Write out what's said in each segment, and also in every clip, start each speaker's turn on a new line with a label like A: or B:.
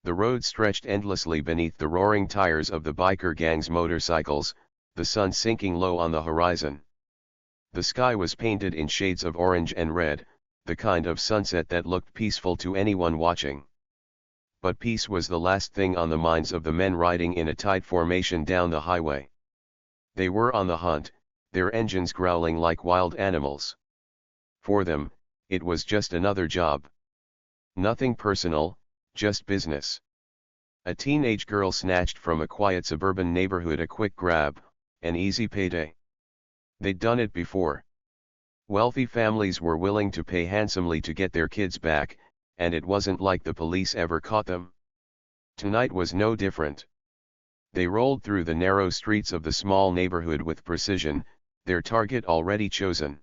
A: The road stretched endlessly beneath the roaring tires of the biker gang's motorcycles, the sun sinking low on the horizon. The sky was painted in shades of orange and red, the kind of sunset that looked peaceful to anyone watching. But peace was the last thing on the minds of the men riding in a tight formation down the highway. They were on the hunt, their engines growling like wild animals. For them, it was just another job. Nothing personal, just business. A teenage girl snatched from a quiet suburban neighborhood a quick grab, an easy payday. They'd done it before. Wealthy families were willing to pay handsomely to get their kids back, and it wasn't like the police ever caught them. Tonight was no different. They rolled through the narrow streets of the small neighborhood with precision, their target already chosen.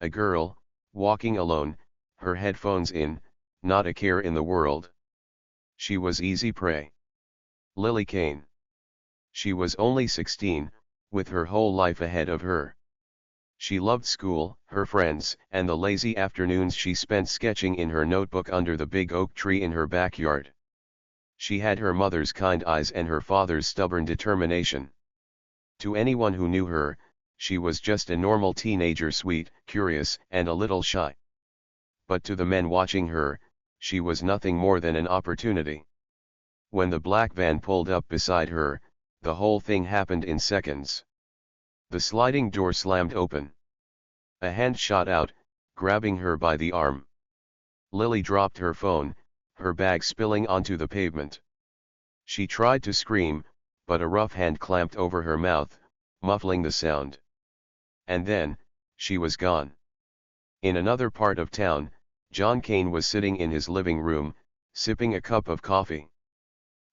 A: A girl, walking alone, her headphones in, not a care in the world. She was easy prey. Lily Kane. She was only 16, with her whole life ahead of her. She loved school, her friends, and the lazy afternoons she spent sketching in her notebook under the big oak tree in her backyard. She had her mother's kind eyes and her father's stubborn determination. To anyone who knew her, she was just a normal teenager, sweet, curious, and a little shy. But to the men watching her, she was nothing more than an opportunity. When the black van pulled up beside her, the whole thing happened in seconds. The sliding door slammed open. A hand shot out, grabbing her by the arm. Lily dropped her phone, her bag spilling onto the pavement. She tried to scream, but a rough hand clamped over her mouth, muffling the sound. And then, she was gone. In another part of town, John Kane was sitting in his living room, sipping a cup of coffee.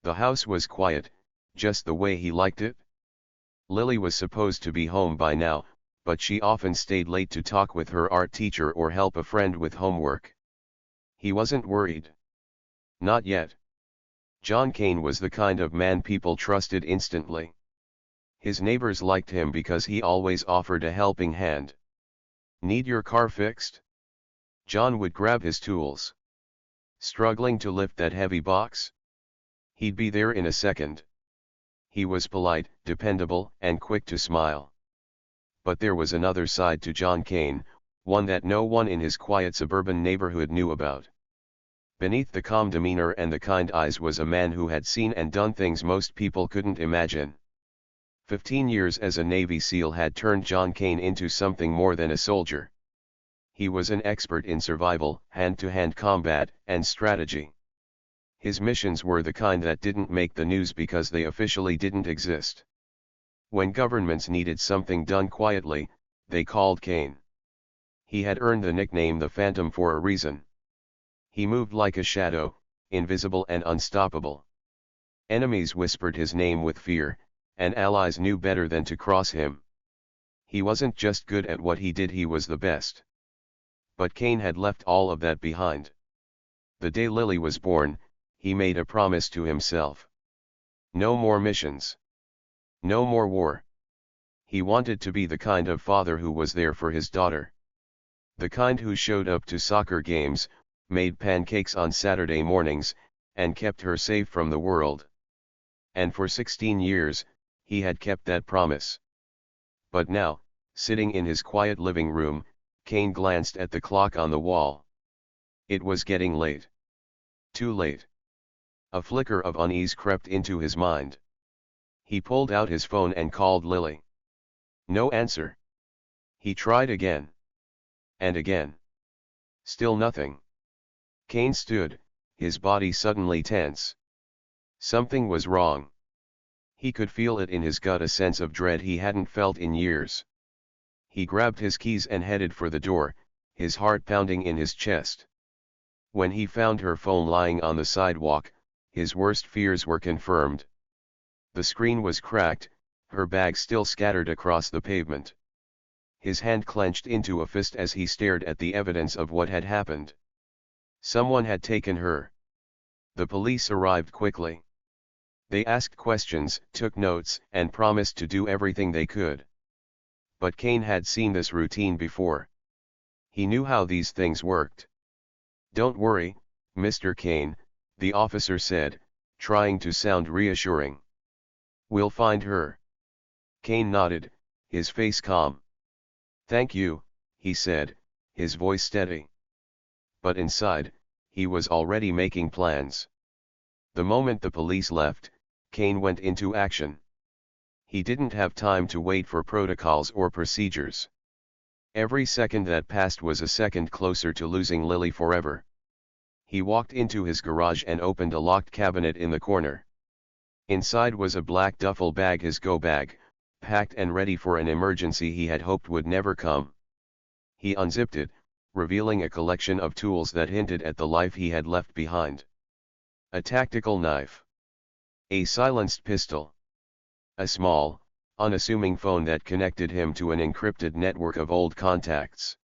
A: The house was quiet, just the way he liked it. Lily was supposed to be home by now, but she often stayed late to talk with her art teacher or help a friend with homework. He wasn't worried. Not yet. John Kane was the kind of man people trusted instantly. His neighbors liked him because he always offered a helping hand. Need your car fixed? John would grab his tools. Struggling to lift that heavy box? He'd be there in a second. He was polite, dependable, and quick to smile. But there was another side to John Kane, one that no one in his quiet suburban neighborhood knew about. Beneath the calm demeanor and the kind eyes was a man who had seen and done things most people couldn't imagine. 15 years as a Navy SEAL had turned John Kane into something more than a soldier. He was an expert in survival, hand-to-hand combat, and strategy. His missions were the kind that didn't make the news because they officially didn't exist. When governments needed something done quietly, they called Kane. He had earned the nickname the Phantom for a reason. He moved like a shadow, invisible and unstoppable. Enemies whispered his name with fear, and allies knew better than to cross him. He wasn't just good at what he did, he was the best. But Kane had left all of that behind. The day Lily was born, he made a promise to himself. No more missions. No more war. He wanted to be the kind of father who was there for his daughter. The kind who showed up to soccer games, made pancakes on Saturday mornings, and kept her safe from the world. And for 16 years, he had kept that promise. But now, sitting in his quiet living room, Kane glanced at the clock on the wall. It was getting late. Too late. A flicker of unease crept into his mind. He pulled out his phone and called Lily. No answer. He tried again. And again. Still nothing. Kane stood, his body suddenly tense. Something was wrong. He could feel it in his gut, a sense of dread he hadn't felt in years. He grabbed his keys and headed for the door, his heart pounding in his chest. When he found her phone lying on the sidewalk, his worst fears were confirmed. The screen was cracked, her bag still scattered across the pavement. His hand clenched into a fist as he stared at the evidence of what had happened. Someone had taken her. The police arrived quickly. They asked questions, took notes, and promised to do everything they could. But Kane had seen this routine before. He knew how these things worked. Don't worry, Mr. Kane, the officer said, trying to sound reassuring. "We'll find her." Kane nodded, his face calm. "Thank you," he said, his voice steady. But inside, he was already making plans. The moment the police left, Kane went into action. He didn't have time to wait for protocols or procedures. Every second that passed was a second closer to losing Lily forever. He walked into his garage and opened a locked cabinet in the corner. Inside was a black duffel bag, his go bag, packed and ready for an emergency he had hoped would never come. He unzipped it, revealing a collection of tools that hinted at the life he had left behind. A tactical knife. A silenced pistol. A small, unassuming phone that connected him to an encrypted network of old contacts.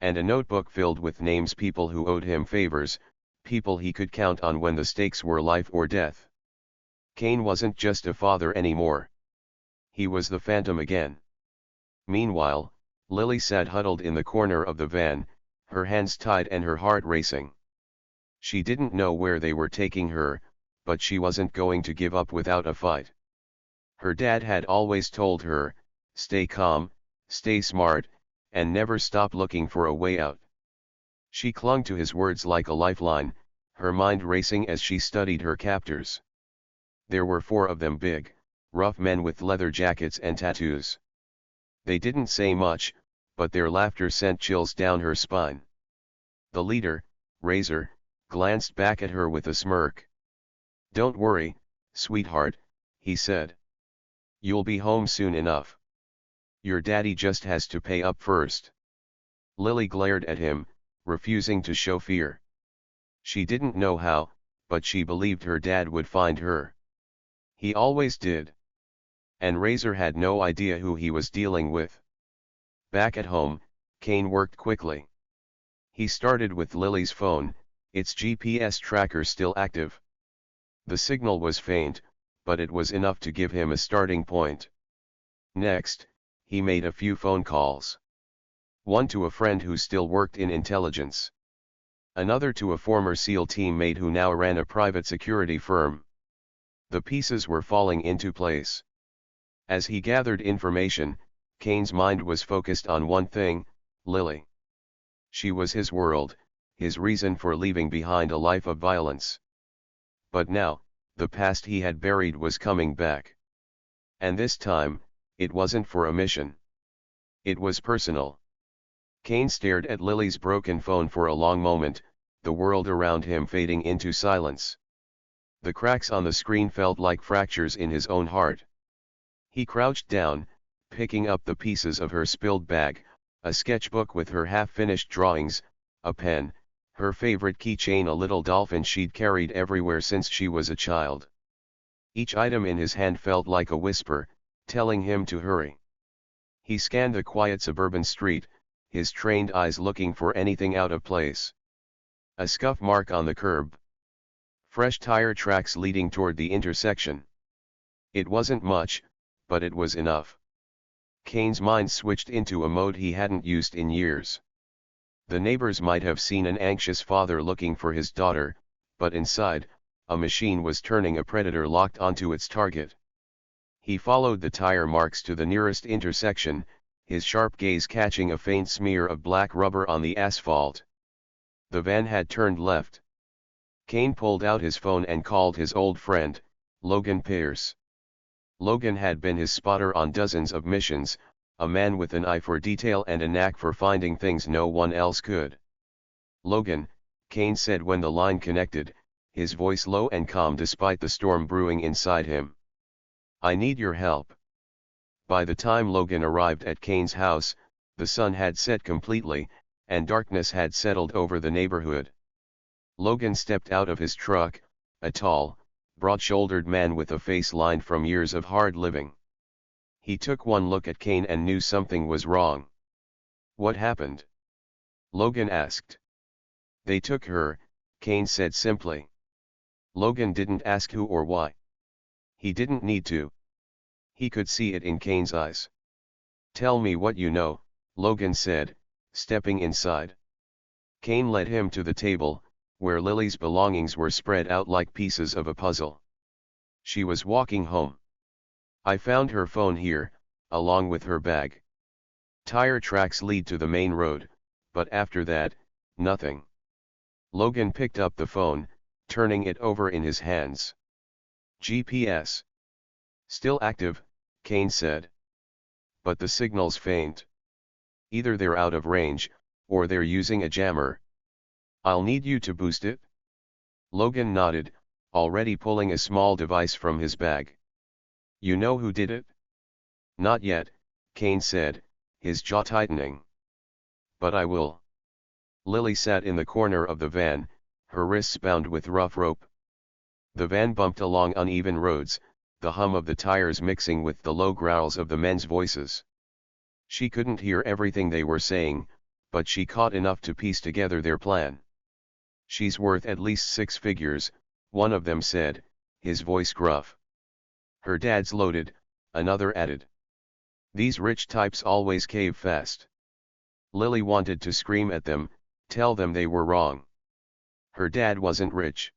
A: And a notebook filled with names, people who owed him favors, people he could count on when the stakes were life or death. Kane wasn't just a father anymore. He was the Phantom again. Meanwhile, Lily sat huddled in the corner of the van, her hands tied and her heart racing. She didn't know where they were taking her, but she wasn't going to give up without a fight. Her dad had always told her, "Stay calm, stay smart, and never stop looking for a way out." She clung to his words like a lifeline, her mind racing as she studied her captors. There were 4 of them, big, rough men with leather jackets and tattoos. They didn't say much, but their laughter sent chills down her spine. The leader, Razor, glanced back at her with a smirk. "Don't worry, sweetheart," he said. "You'll be home soon enough. Your daddy just has to pay up first." Lily glared at him, refusing to show fear. She didn't know how, but she believed her dad would find her. He always did. And Razor had no idea who he was dealing with. Back at home, Kane worked quickly. He started with Lily's phone, its GPS tracker still active. The signal was faint, but it was enough to give him a starting point. Next, he made a few phone calls. One to a friend who still worked in intelligence. Another to a former SEAL teammate who now ran a private security firm. The pieces were falling into place. As he gathered information, Kane's mind was focused on one thing: Lily. She was his world, his reason for leaving behind a life of violence. But now, the past he had buried was coming back. And this time, it wasn't for a mission. It was personal. Kane stared at Lily's broken phone for a long moment, the world around him fading into silence. The cracks on the screen felt like fractures in his own heart. He crouched down, picking up the pieces of her spilled bag, a sketchbook with her half-finished drawings, a pen, her favorite keychain, a little dolphin she'd carried everywhere since she was a child. Each item in his hand felt like a whisper, telling him to hurry. He scanned the quiet suburban street, his trained eyes looking for anything out of place. A scuff mark on the curb. Fresh tire tracks leading toward the intersection. It wasn't much, but it was enough. Kane's mind switched into a mode he hadn't used in years. The neighbors might have seen an anxious father looking for his daughter, but inside, a machine was turning, a predator locked onto its target. He followed the tire marks to the nearest intersection, his sharp gaze catching a faint smear of black rubber on the asphalt. The van had turned left. Kane pulled out his phone and called his old friend, Logan Pierce. Logan had been his spotter on dozens of missions, a man with an eye for detail and a knack for finding things no one else could. "Logan," Kane said when the line connected, his voice low and calm despite the storm brewing inside him. "I need your help." By the time Logan arrived at Kane's house, the sun had set completely, and darkness had settled over the neighborhood. Logan stepped out of his truck, a tall, broad-shouldered man with a face lined from years of hard living. He took one look at Kane and knew something was wrong. "What happened?" Logan asked. "They took her," Kane said simply. Logan didn't ask who or why. He didn't need to. He could see it in Kane's eyes. "Tell me what you know," Logan said, stepping inside. Kane led him to the table, where Lily's belongings were spread out like pieces of a puzzle. She was walking home. I found her phone here, along with her bag. Tire tracks lead to the main road, but after that, nothing. Logan picked up the phone, turning it over in his hands. GPS. Still active, Kane said. But the signal's faint. Either they're out of range, or they're using a jammer. I'll need you to boost it. Logan nodded, already pulling a small device from his bag. You know who did it? Not yet, Kane said, his jaw tightening. But I will. Lily sat in the corner of the van, her wrists bound with rough rope. The van bumped along uneven roads, the hum of the tires mixing with the low growls of the men's voices. She couldn't hear everything they were saying, but she caught enough to piece together their plan. She's worth at least 6 figures, one of them said, his voice gruff. Her dad's loaded, another added. These rich types always cave fast. Lily wanted to scream at them, tell them they were wrong. Her dad wasn't rich.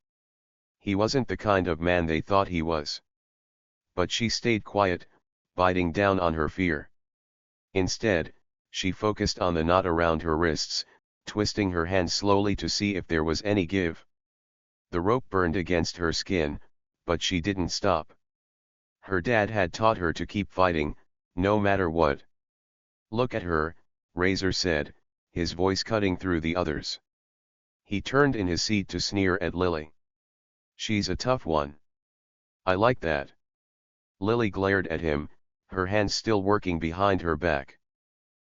A: He wasn't the kind of man they thought he was. But she stayed quiet, biting down on her fear. Instead, she focused on the knot around her wrists, twisting her hand slowly to see if there was any give. The rope burned against her skin, but she didn't stop. Her dad had taught her to keep fighting, no matter what. Look at her, Razor said, his voice cutting through the others. He turned in his seat to sneer at Lily. She's a tough one. I like that. Lily glared at him, her hands still working behind her back.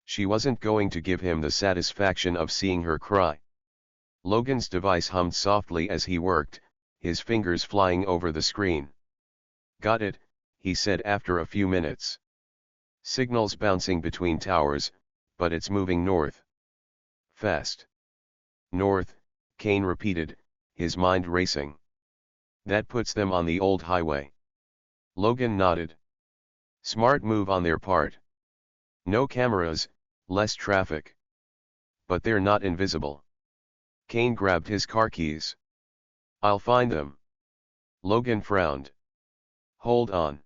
A: She wasn't going to give him the satisfaction of seeing her cry. Logan's device hummed softly as he worked, his fingers flying over the screen. Got it, he said after a few minutes. Signals bouncing between towers, but it's moving north. Fast. North, Kane repeated, his mind racing. That puts them on the old highway. Logan nodded. Smart move on their part. No cameras, less traffic. But they're not invisible. Kane grabbed his car keys. I'll find them. Logan frowned. Hold on.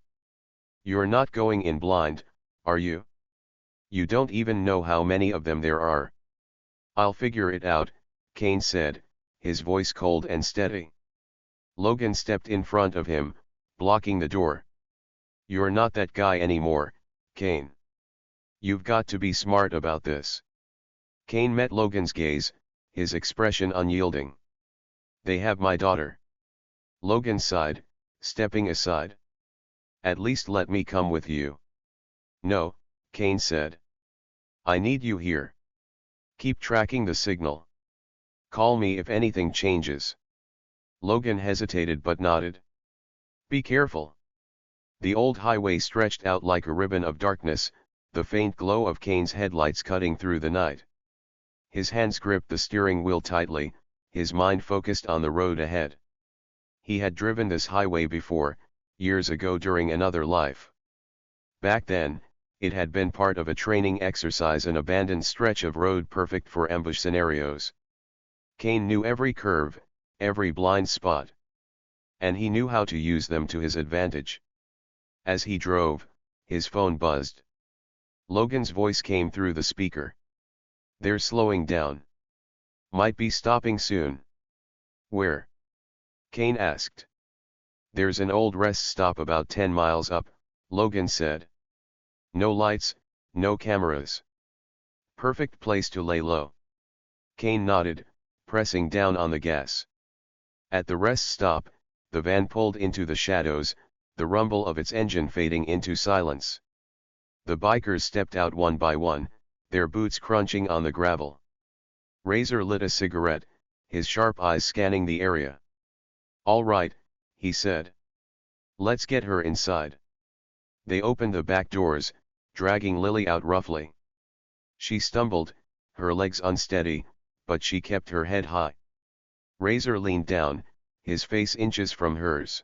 A: You're not going in blind, are you? You don't even know how many of them there are. I'll figure it out, Kane said, his voice cold and steady. Logan stepped in front of him, blocking the door. You're not that guy anymore, Kane. You've got to be smart about this. Kane met Logan's gaze, his expression unyielding. They have my daughter. Logan sighed, stepping aside. At least let me come with you. No, Kane said. I need you here. Keep tracking the signal. Call me if anything changes. Logan hesitated but nodded. Be careful. The old highway stretched out like a ribbon of darkness, the faint glow of Kane's headlights cutting through the night. His hands gripped the steering wheel tightly, his mind focused on the road ahead. He had driven this highway before, years ago during another life. Back then, it had been part of a training exercise, an abandoned stretch of road perfect for ambush scenarios. Kane knew every curve, every blind spot. And he knew how to use them to his advantage. As he drove, his phone buzzed. Logan's voice came through the speaker. They're slowing down. Might be stopping soon. Where? Kane asked. There's an old rest stop about 10 miles up, Logan said. No lights, no cameras. Perfect place to lay low. Kane nodded, pressing down on the gas. At the rest stop, the van pulled into the shadows, the rumble of its engine fading into silence. The bikers stepped out one by one, their boots crunching on the gravel. Razor lit a cigarette, his sharp eyes scanning the area. All right, he said. Let's get her inside. They opened the back doors, dragging Lily out roughly. She stumbled, her legs unsteady, but she kept her head high. Razor leaned down, his face inches from hers.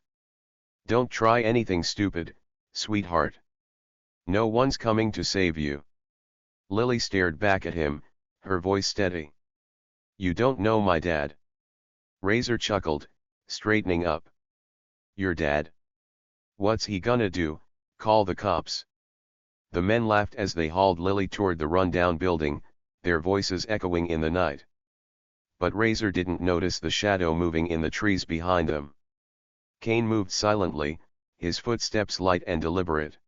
A: Don't try anything stupid, sweetheart. No one's coming to save you. Lily stared back at him, her voice steady. You don't know my dad. Razor chuckled, straightening up. Your dad? What's he gonna do, call the cops? The men laughed as they hauled Lily toward the run-down building, their voices echoing in the night. But Razor didn't notice the shadow moving in the trees behind them. Kane moved silently, his footsteps light and deliberate.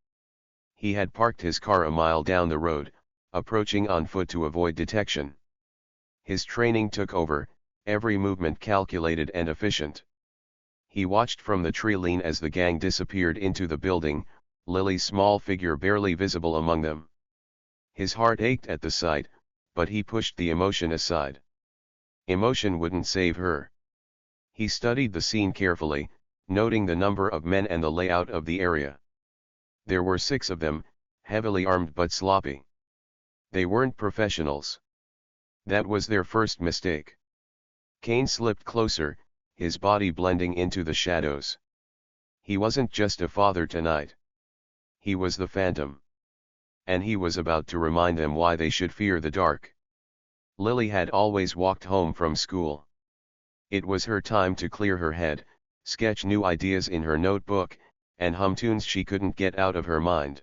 A: He had parked his car a mile down the road, approaching on foot to avoid detection. His training took over, every movement calculated and efficient. He watched from the tree line as the gang disappeared into the building, Lily's small figure barely visible among them. His heart ached at the sight, but he pushed the emotion aside. Emotion wouldn't save her. He studied the scene carefully, noting the number of men and the layout of the area. There were 6 of them, heavily armed but sloppy. They weren't professionals. That was their first mistake. Kane slipped closer, his body blending into the shadows. He wasn't just a father tonight. He was the Phantom. And he was about to remind them why they should fear the dark. Lily had always walked home from school. It was her time to clear her head, sketch new ideas in her notebook, and hum tunes she couldn't get out of her mind.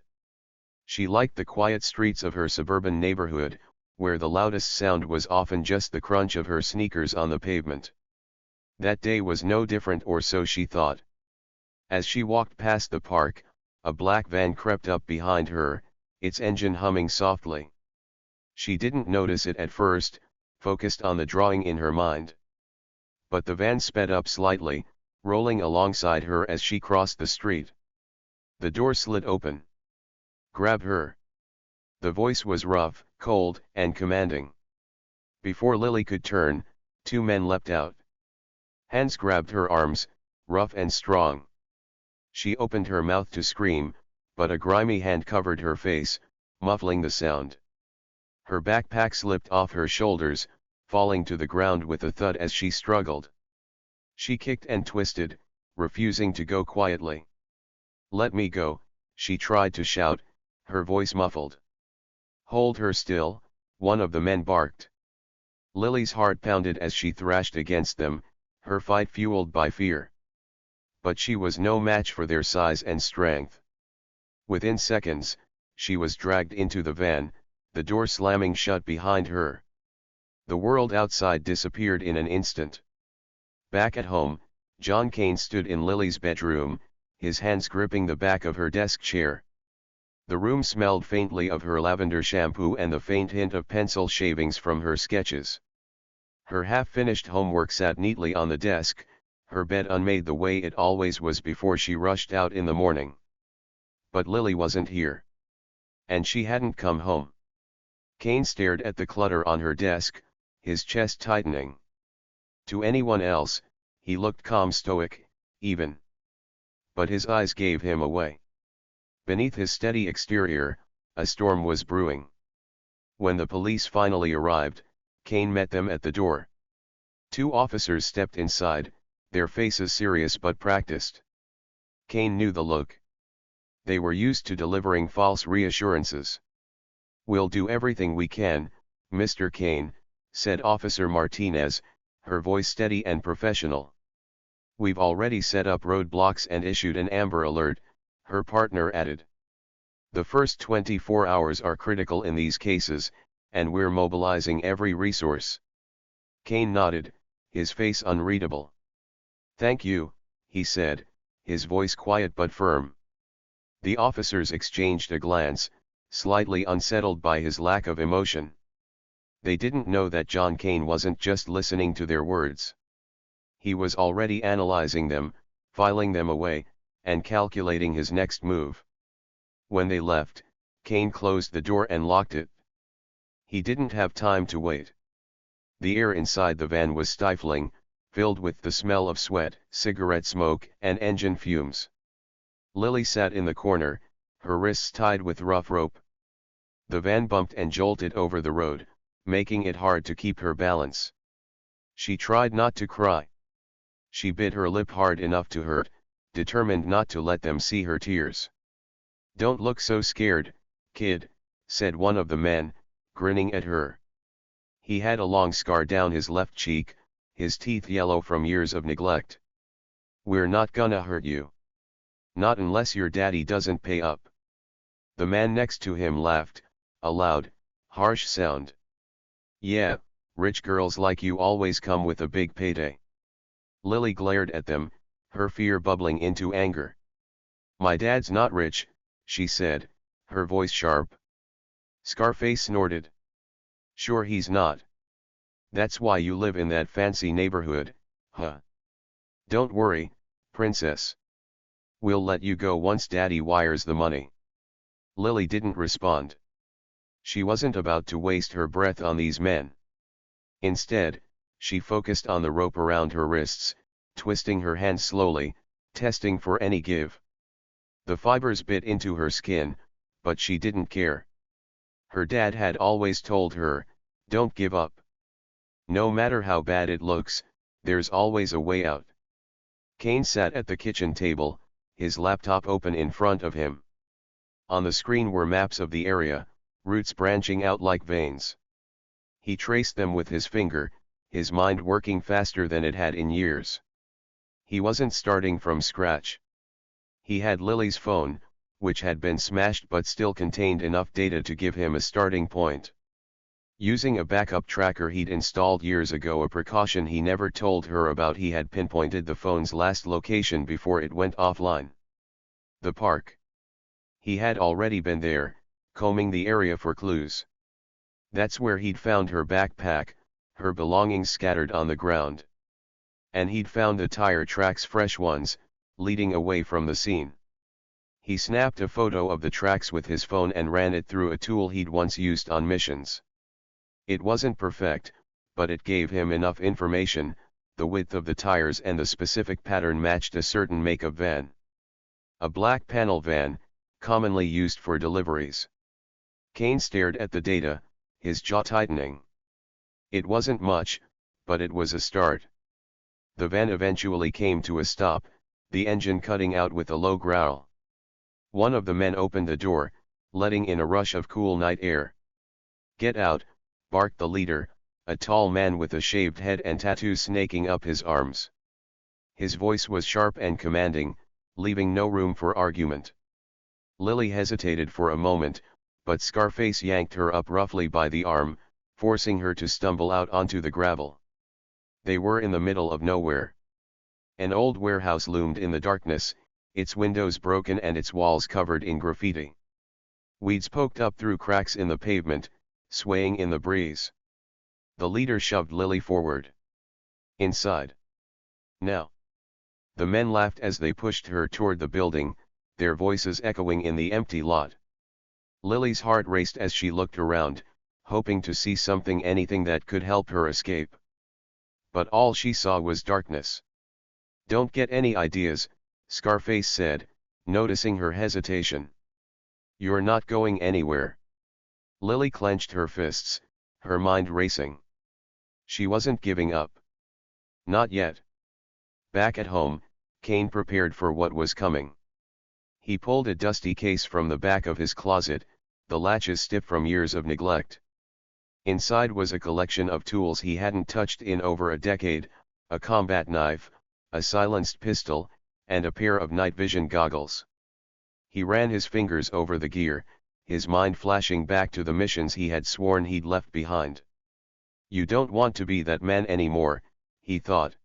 A: She liked the quiet streets of her suburban neighborhood, where the loudest sound was often just the crunch of her sneakers on the pavement. That day was no different, or so she thought. As she walked past the park, a black van crept up behind her, its engine humming softly. She didn't notice it at first, focused on the drawing in her mind. But the van sped up slightly, rolling alongside her as she crossed the street. The door slid open. Grab her. The voice was rough, cold, and commanding. Before Lily could turn, 2 men leapt out. Hands grabbed her arms, rough and strong. She opened her mouth to scream, but a grimy hand covered her face, muffling the sound. Her backpack slipped off her shoulders, falling to the ground with a thud as she struggled. She kicked and twisted, refusing to go quietly. Let me go, she tried to shout, her voice muffled. Hold her still, one of the men barked. Lily's heart pounded as she thrashed against them, her fight fueled by fear. But she was no match for their size and strength. Within seconds, she was dragged into the van, the door slamming shut behind her. The world outside disappeared in an instant. Back at home, John Kane stood in Lily's bedroom, his hands gripping the back of her desk chair. The room smelled faintly of her lavender shampoo and the faint hint of pencil shavings from her sketches. Her half-finished homework sat neatly on the desk, her bed unmade the way it always was before she rushed out in the morning. But Lily wasn't here. And she hadn't come home. Kane stared at the clutter on her desk, his chest tightening. To anyone else, he looked calm, stoic, even. But his eyes gave him away. Beneath his steady exterior, a storm was brewing. When the police finally arrived, Kane met them at the door. 2 officers stepped inside, their faces serious but practiced. Kane knew the look. They were used to delivering false reassurances. "We'll do everything we can, Mr. Kane," said Officer Martinez, her voice steady and professional. "We've already set up roadblocks and issued an Amber Alert," her partner added. "The first 24 hours are critical in these cases, and we're mobilizing every resource." Kane nodded, his face unreadable. "Thank you," he said, his voice quiet but firm. The officers exchanged a glance, slightly unsettled by his lack of emotion. They didn't know that John Kane wasn't just listening to their words. He was already analyzing them, filing them away, and calculating his next move. When they left, Kane closed the door and locked it. He didn't have time to wait. The air inside the van was stifling, filled with the smell of sweat, cigarette smoke, and engine fumes. Lily sat in the corner, her wrists tied with rough rope. The van bumped and jolted over the road, making it hard to keep her balance. She tried not to cry. She bit her lip hard enough to hurt, determined not to let them see her tears. "Don't look so scared, kid," said one of the men, grinning at her. He had a long scar down his left cheek, his teeth yellow from years of neglect. "We're not gonna hurt you. Not unless your daddy doesn't pay up." The man next to him laughed, a loud, harsh sound. "Yeah, rich girls like you always come with a big payday." Lily glared at them, her fear bubbling into anger. "My dad's not rich," she said, her voice sharp. Scarface snorted. "Sure he's not. That's why you live in that fancy neighborhood, huh? Don't worry, princess. We'll let you go once daddy wires the money." Lily didn't respond. She wasn't about to waste her breath on these men. Instead, she focused on the rope around her wrists, twisting her hands slowly, testing for any give. The fibers bit into her skin, but she didn't care. Her dad had always told her, "Don't give up. No matter how bad it looks, there's always a way out." Kane sat at the kitchen table, his laptop open in front of him. On the screen were maps of the area, routes branching out like veins. He traced them with his finger, his mind working faster than it had in years. He wasn't starting from scratch. He had Lily's phone, which had been smashed but still contained enough data to give him a starting point. Using a backup tracker he'd installed years ago, a precaution he never told her about, he had pinpointed the phone's last location before it went offline. The park. He had already been there, combing the area for clues. That's where he'd found her backpack, her belongings scattered on the ground. And he'd found the tire tracks, fresh ones, leading away from the scene. He snapped a photo of the tracks with his phone and ran it through a tool he'd once used on missions. It wasn't perfect, but it gave him enough information. The width of the tires and the specific pattern matched a certain make of van. A black panel van, commonly used for deliveries. Kane stared at the data, his jaw tightening. It wasn't much, but it was a start. The van eventually came to a stop, the engine cutting out with a low growl. One of the men opened the door, letting in a rush of cool night air. "Get out," barked the leader, a tall man with a shaved head and tattoos snaking up his arms. His voice was sharp and commanding, leaving no room for argument. Lily hesitated for a moment, but Scarface yanked her up roughly by the arm, forcing her to stumble out onto the gravel. They were in the middle of nowhere. An old warehouse loomed in the darkness, its windows broken and its walls covered in graffiti. Weeds poked up through cracks in the pavement, swaying in the breeze. The leader shoved Lily forward. "Inside. Now." The men laughed as they pushed her toward the building, their voices echoing in the empty lot. Lily's heart raced as she looked around, hoping to see something, anything that could help her escape. But all she saw was darkness. "Don't get any ideas," Scarface said, noticing her hesitation. "You're not going anywhere." Lily clenched her fists, her mind racing. She wasn't giving up. Not yet. Back at home, Kane prepared for what was coming. He pulled a dusty case from the back of his closet, the latches stiff from years of neglect. Inside was a collection of tools he hadn't touched in over a decade, a combat knife, a silenced pistol, and a pair of night vision goggles. He ran his fingers over the gear, his mind flashing back to the missions he had sworn he'd left behind. You don't want to be that man anymore, he thought.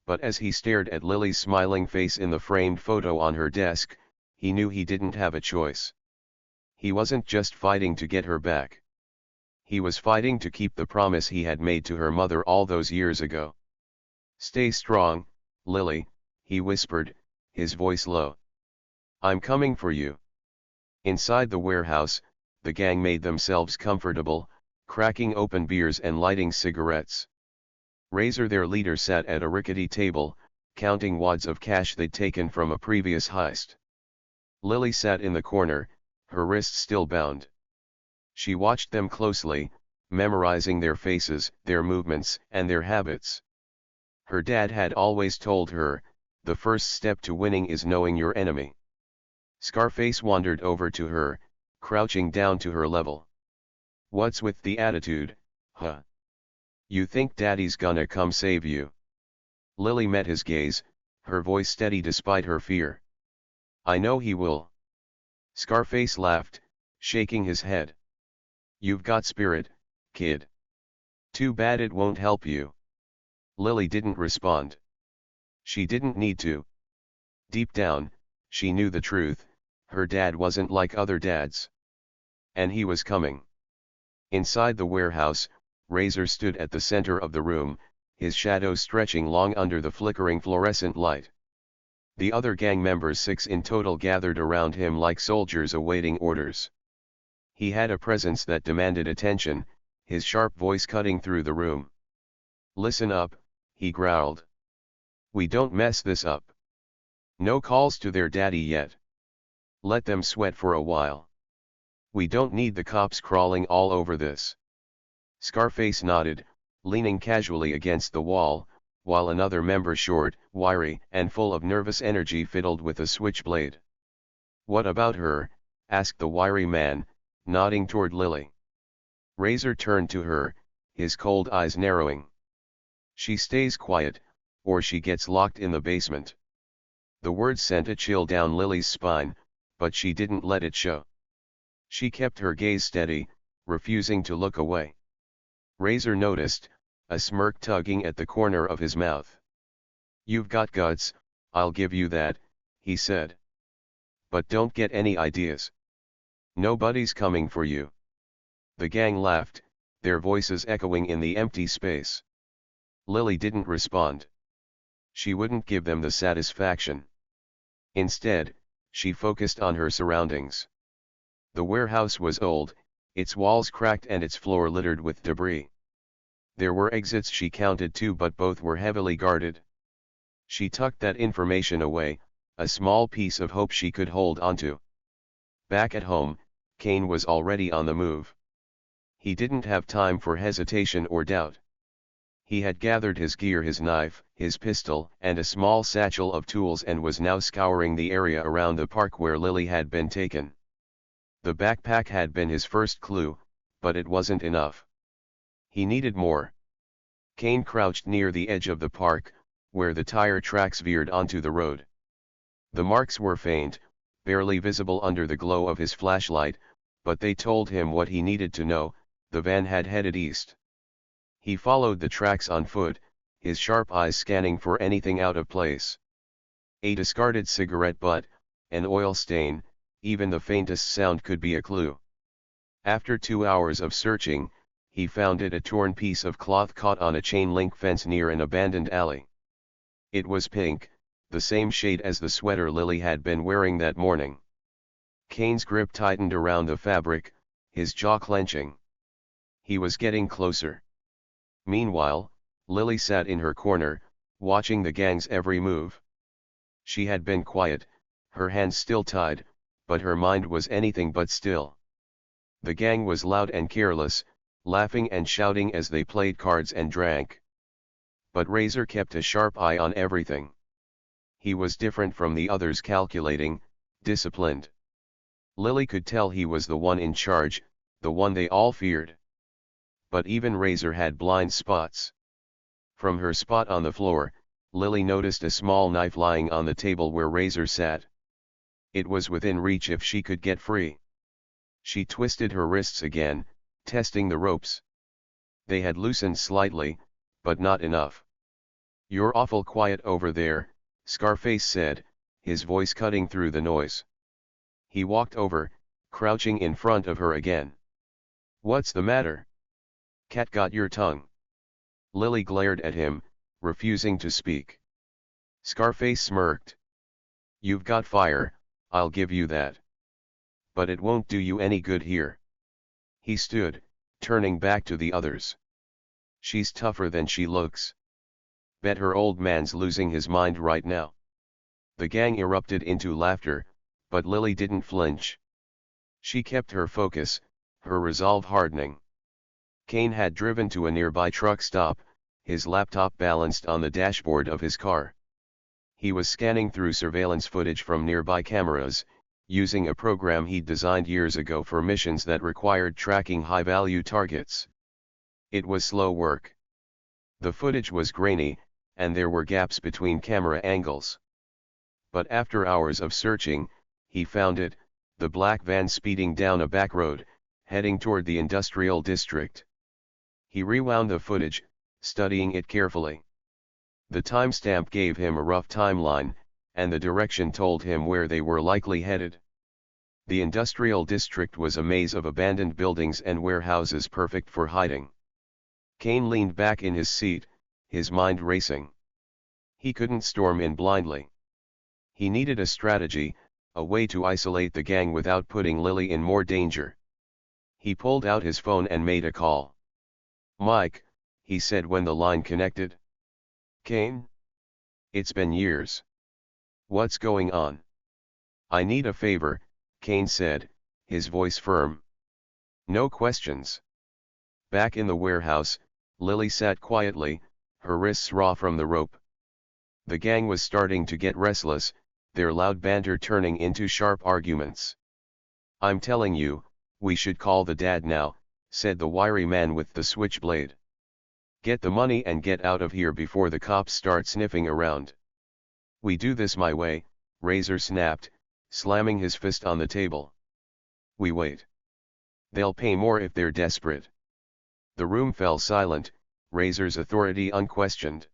A: But as he stared at Lily's smiling face in the framed photo on her desk, he knew he didn't have a choice. He wasn't just fighting to get her back. He was fighting to keep the promise he had made to her mother all those years ago. "Stay strong, Lily," he whispered, his voice low. "I'm coming for you." Inside the warehouse, the gang made themselves comfortable, cracking open beers and lighting cigarettes. Razor, their leader, sat at a rickety table, counting wads of cash they'd taken from a previous heist. Lily sat in the corner, her wrists still bound. She watched them closely, memorizing their faces, their movements, and their habits. Her dad had always told her, the first step to winning is knowing your enemy. Scarface wandered over to her, crouching down to her level. "What's with the attitude, huh? You think Daddy's gonna come save you? Lily met his gaze, her voice steady despite her fear. I know he will. Scarface laughed, shaking his head. You've got spirit, kid. Too bad it won't help you. Lily didn't respond. She didn't need to. Deep down, she knew the truth, her dad wasn't like other dads. And he was coming. Inside the warehouse, Razor stood at the center of the room, his shadow stretching long under the flickering fluorescent light. The other gang members, 6 in total, gathered around him like soldiers awaiting orders. He had a presence that demanded attention, his sharp voice cutting through the room. Listen up, he growled. We don't mess this up. No calls to their daddy yet. Let them sweat for a while. We don't need the cops crawling all over this. Scarface nodded, leaning casually against the wall, while another member, short, wiry, and full of nervous energy, fiddled with a switchblade. What about her? Asked the wiry man, nodding toward Lily. Razor turned to her, his cold eyes narrowing. She stays quiet, or she gets locked in the basement. The words sent a chill down Lily's spine, but she didn't let it show. She kept her gaze steady, refusing to look away. Razor noticed, a smirk tugging at the corner of his mouth. You've got guts, I'll give you that, he said. But don't get any ideas. Nobody's coming for you. The gang laughed, their voices echoing in the empty space. Lily didn't respond. She wouldn't give them the satisfaction. Instead, she focused on her surroundings. The warehouse was old, its walls cracked and its floor littered with debris. There were exits, she counted 2, but both were heavily guarded. She tucked that information away, a small piece of hope she could hold onto. Back at home, Kane was already on the move. He didn't have time for hesitation or doubt. He had gathered his gear, his knife, his pistol, and a small satchel of tools, and was now scouring the area around the park where Lily had been taken. The backpack had been his first clue, but it wasn't enough. He needed more. Kane crouched near the edge of the park, where the tire tracks veered onto the road. The marks were faint, barely visible under the glow of his flashlight, but they told him what he needed to know: the van had headed east. He followed the tracks on foot, his sharp eyes scanning for anything out of place. A discarded cigarette butt, an oil stain, even the faintest sound could be a clue. After 2 hours of searching, he found it: a torn piece of cloth caught on a chain-link fence near an abandoned alley. It was pink, the same shade as the sweater Lily had been wearing that morning. Kane's grip tightened around the fabric, his jaw clenching. He was getting closer. Meanwhile, Lily sat in her corner, watching the gang's every move. She had been quiet, her hands still tied, but her mind was anything but still. The gang was loud and careless, laughing and shouting as they played cards and drank. But Razor kept a sharp eye on everything. He was different from the others, calculating, disciplined. Lily could tell he was the one in charge, the one they all feared. But even Razor had blind spots. From her spot on the floor, Lily noticed a small knife lying on the table where Razor sat. It was within reach if she could get free. She twisted her wrists again, testing the ropes. They had loosened slightly, but not enough. "You're awful quiet over there," Scarface said, his voice cutting through the noise. He walked over, crouching in front of her again. "What's the matter? Cat got your tongue?" Lily glared at him, refusing to speak. Scarface smirked. "You've got fire, I'll give you that. But it won't do you any good here." He stood, turning back to the others. "She's tougher than she looks. Bet her old man's losing his mind right now." The gang erupted into laughter, but Lily didn't flinch. She kept her focus, her resolve hardening. Kane had driven to a nearby truck stop, his laptop balanced on the dashboard of his car. He was scanning through surveillance footage from nearby cameras, using a program he'd designed years ago for missions that required tracking high-value targets. It was slow work. The footage was grainy, and there were gaps between camera angles. But after hours of searching, he found it, the black van speeding down a back road, heading toward the industrial district. He rewound the footage, studying it carefully. The timestamp gave him a rough timeline, and the direction told him where they were likely headed. The industrial district was a maze of abandoned buildings and warehouses perfect for hiding. Kane leaned back in his seat, his mind racing. He couldn't storm in blindly. He needed a strategy, a way to isolate the gang without putting Lily in more danger. He pulled out his phone and made a call. "Mike," he said when the line connected. "Kane? It's been years. What's going on?" "I need a favor," Kane said, his voice firm. "No questions." Back in the warehouse, Lily sat quietly, her wrists raw from the rope. The gang was starting to get restless, their loud banter turning into sharp arguments. "I'm telling you, we should call the dad now," said the wiry man with the switchblade. "Get the money and get out of here before the cops start sniffing around." "We do this my way," Razor snapped, slamming his fist on the table. "We wait. They'll pay more if they're desperate." The room fell silent, Razor's authority unquestioned.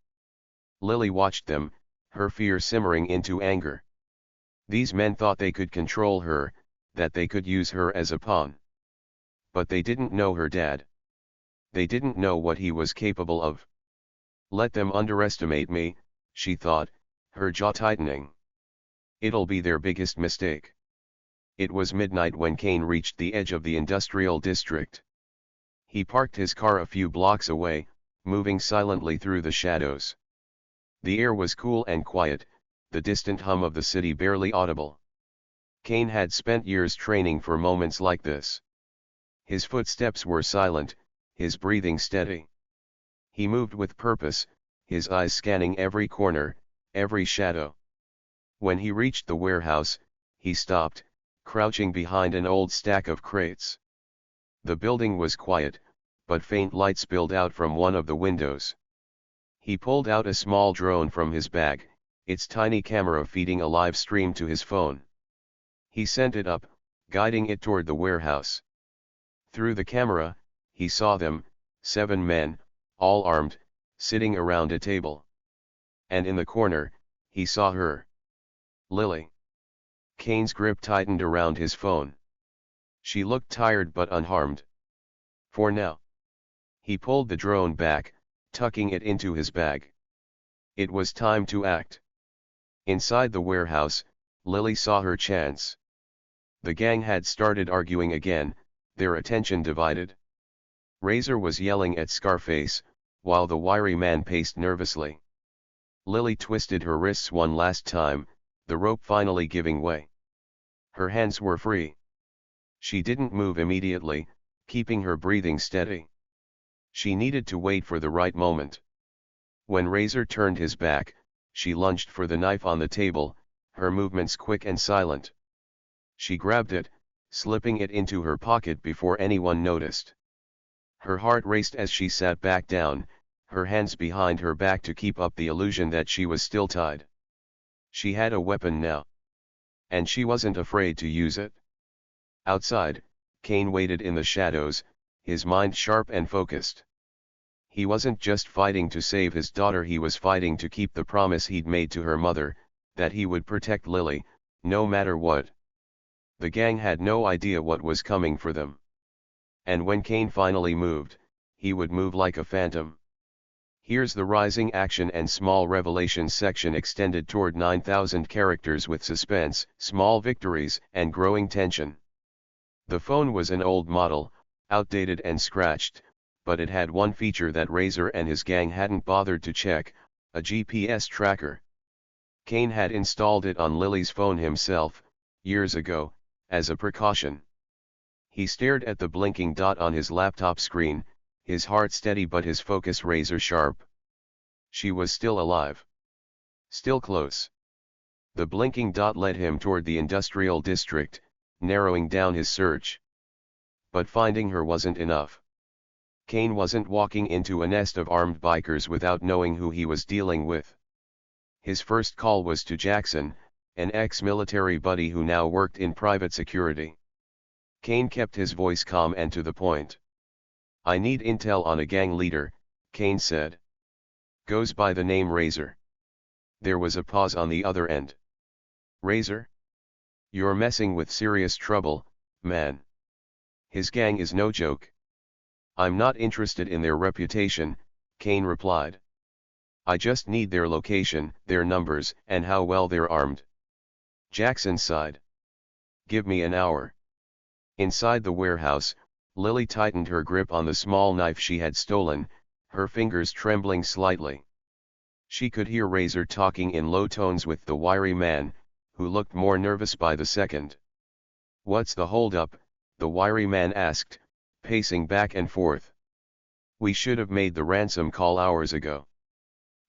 A: Lily watched them, her fear simmering into anger. These men thought they could control her, that they could use her as a pawn. But they didn't know her dad. They didn't know what he was capable of. "Let them underestimate me," she thought, her jaw tightening. "It'll be their biggest mistake." It was midnight when Kane reached the edge of the industrial district. He parked his car a few blocks away, moving silently through the shadows. The air was cool and quiet, the distant hum of the city barely audible. Kane had spent years training for moments like this. His footsteps were silent, his breathing steady. He moved with purpose, his eyes scanning every corner, every shadow. When he reached the warehouse, he stopped, crouching behind an old stack of crates. The building was quiet, but faint light spilled out from one of the windows. He pulled out a small drone from his bag, its tiny camera feeding a live stream to his phone. He sent it up, guiding it toward the warehouse. Through the camera, he saw them, 7 men, all armed, sitting around a table. And in the corner, he saw her. Lily. Kane's grip tightened around his phone. She looked tired but unharmed. For now. He pulled the drone back, tucking it into his bag. It was time to act. Inside the warehouse, Lily saw her chance. The gang had started arguing again, their attention divided. Razor was yelling at Scarface, while the wiry man paced nervously. Lily twisted her wrists one last time, the rope finally giving way. Her hands were free. She didn't move immediately, keeping her breathing steady. She needed to wait for the right moment. When Razor turned his back, she lunged for the knife on the table, her movements quick and silent. She grabbed it, slipping it into her pocket before anyone noticed. Her heart raced as she sat back down, her hands behind her back to keep up the illusion that she was still tied. She had a weapon now. And she wasn't afraid to use it. Outside, Kane waited in the shadows, his mind sharp and focused. He wasn't just fighting to save his daughter, he was fighting to keep the promise he'd made to her mother, that he would protect Lily, no matter what. The gang had no idea what was coming for them. And when Kane finally moved, he would move like a phantom. Here's the rising action and small revelations section extended toward 9,000 characters with suspense, small victories, and growing tension. The phone was an old model, outdated and scratched, but it had one feature that Razor and his gang hadn't bothered to check, a GPS tracker. Kane had installed it on Lily's phone himself, years ago, as a precaution. He stared at the blinking dot on his laptop screen, his heart steady but his focus razor sharp. She was still alive. Still close. The blinking dot led him toward the industrial district, narrowing down his search. But finding her wasn't enough. Kane wasn't walking into a nest of armed bikers without knowing who he was dealing with. His first call was to Jackson, an ex-military buddy who now worked in private security. Kane kept his voice calm and to the point. "I need intel on a gang leader," Kane said. "Goes by the name Razor." There was a pause on the other end. "Razor? You're messing with serious trouble, man. His gang is no joke." "I'm not interested in their reputation," Kane replied. "I just need their location, their numbers, and how well they're armed." Jackson sighed. "Give me an hour." Inside the warehouse, Lily tightened her grip on the small knife she had stolen, her fingers trembling slightly. She could hear Razor talking in low tones with the wiry man, who looked more nervous by the second. "What's the holdup?" the wiry man asked, pacing back and forth. "We should have made the ransom call hours ago."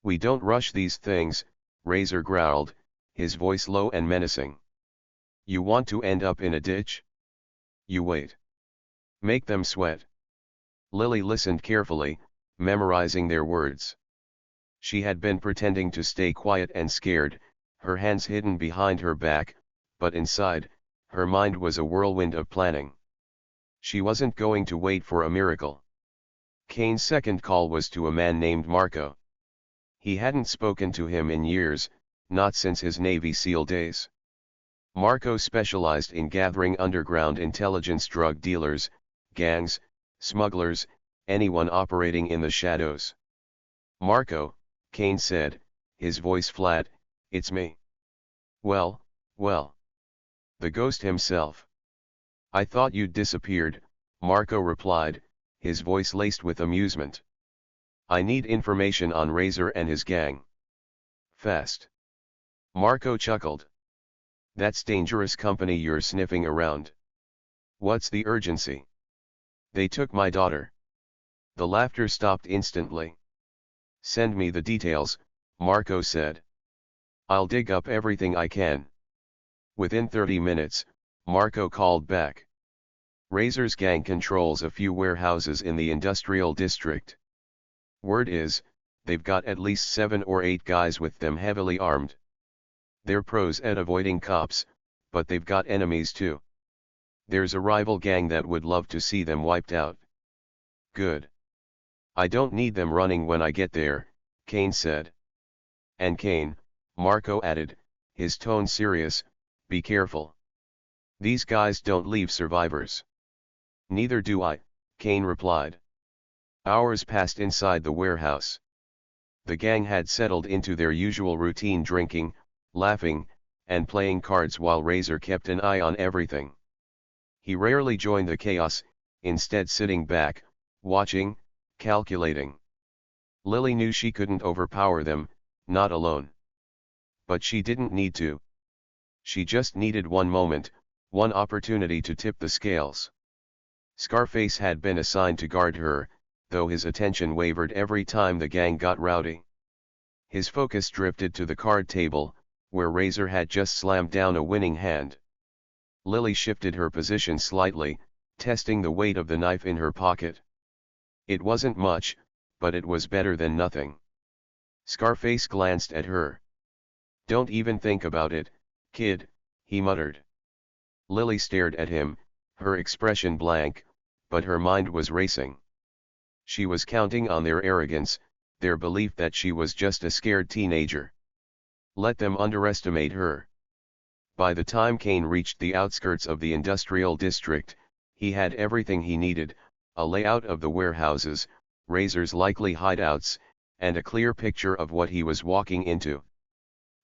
A: "We don't rush these things," Razor growled, his voice low and menacing. "You want to end up in a ditch? You wait. Make them sweat." Lily listened carefully, memorizing their words. She had been pretending to stay quiet and scared, her hands hidden behind her back, but inside, her mind was a whirlwind of planning. She wasn't going to wait for a miracle. Kane's second call was to a man named Marco. He hadn't spoken to him in years, not since his Navy SEAL days. Marco specialized in gathering underground intelligence, drug dealers, gangs, smugglers, anyone operating in the shadows. "Marco," Kane said, his voice flat, "it's me." Well. The ghost himself." "I thought you'd disappeared," Marco replied, his voice laced with amusement. "I need information on Razor and his gang. Fast." Marco chuckled. "That's dangerous company you're sniffing around. What's the urgency?" "They took my daughter." The laughter stopped instantly. "Send me the details," Marco said. "I'll dig up everything I can." Within 30 minutes, Marco called back. "Razor's gang controls a few warehouses in the industrial district. Word is, they've got at least 7 or 8 guys with them heavily armed. They're pros at avoiding cops, but they've got enemies too. There's a rival gang that would love to see them wiped out." "Good. I don't need them running when I get there," Kane said. "And Kane," Marco added, his tone serious, "be careful. These guys don't leave survivors." "Neither do I," Kane replied. Hours passed inside the warehouse. The gang had settled into their usual routine, drinking, laughing, and playing cards while Razor kept an eye on everything. He rarely joined the chaos, instead sitting back, watching, calculating. Lily knew she couldn't overpower them, not alone. But she didn't need to. She just needed one moment, one opportunity to tip the scales. Scarface had been assigned to guard her, though his attention wavered every time the gang got rowdy. His focus drifted to the card table, where Razor had just slammed down a winning hand. Lily shifted her position slightly, testing the weight of the knife in her pocket. It wasn't much, but it was better than nothing. Scarface glanced at her. "Don't even think about it, kid," he muttered. Lily stared at him, her expression blank, but her mind was racing. She was counting on their arrogance, their belief that she was just a scared teenager. Let them underestimate her. By the time Kane reached the outskirts of the industrial district, he had everything he needed: a layout of the warehouses, Razor's likely hideouts, and a clear picture of what he was walking into.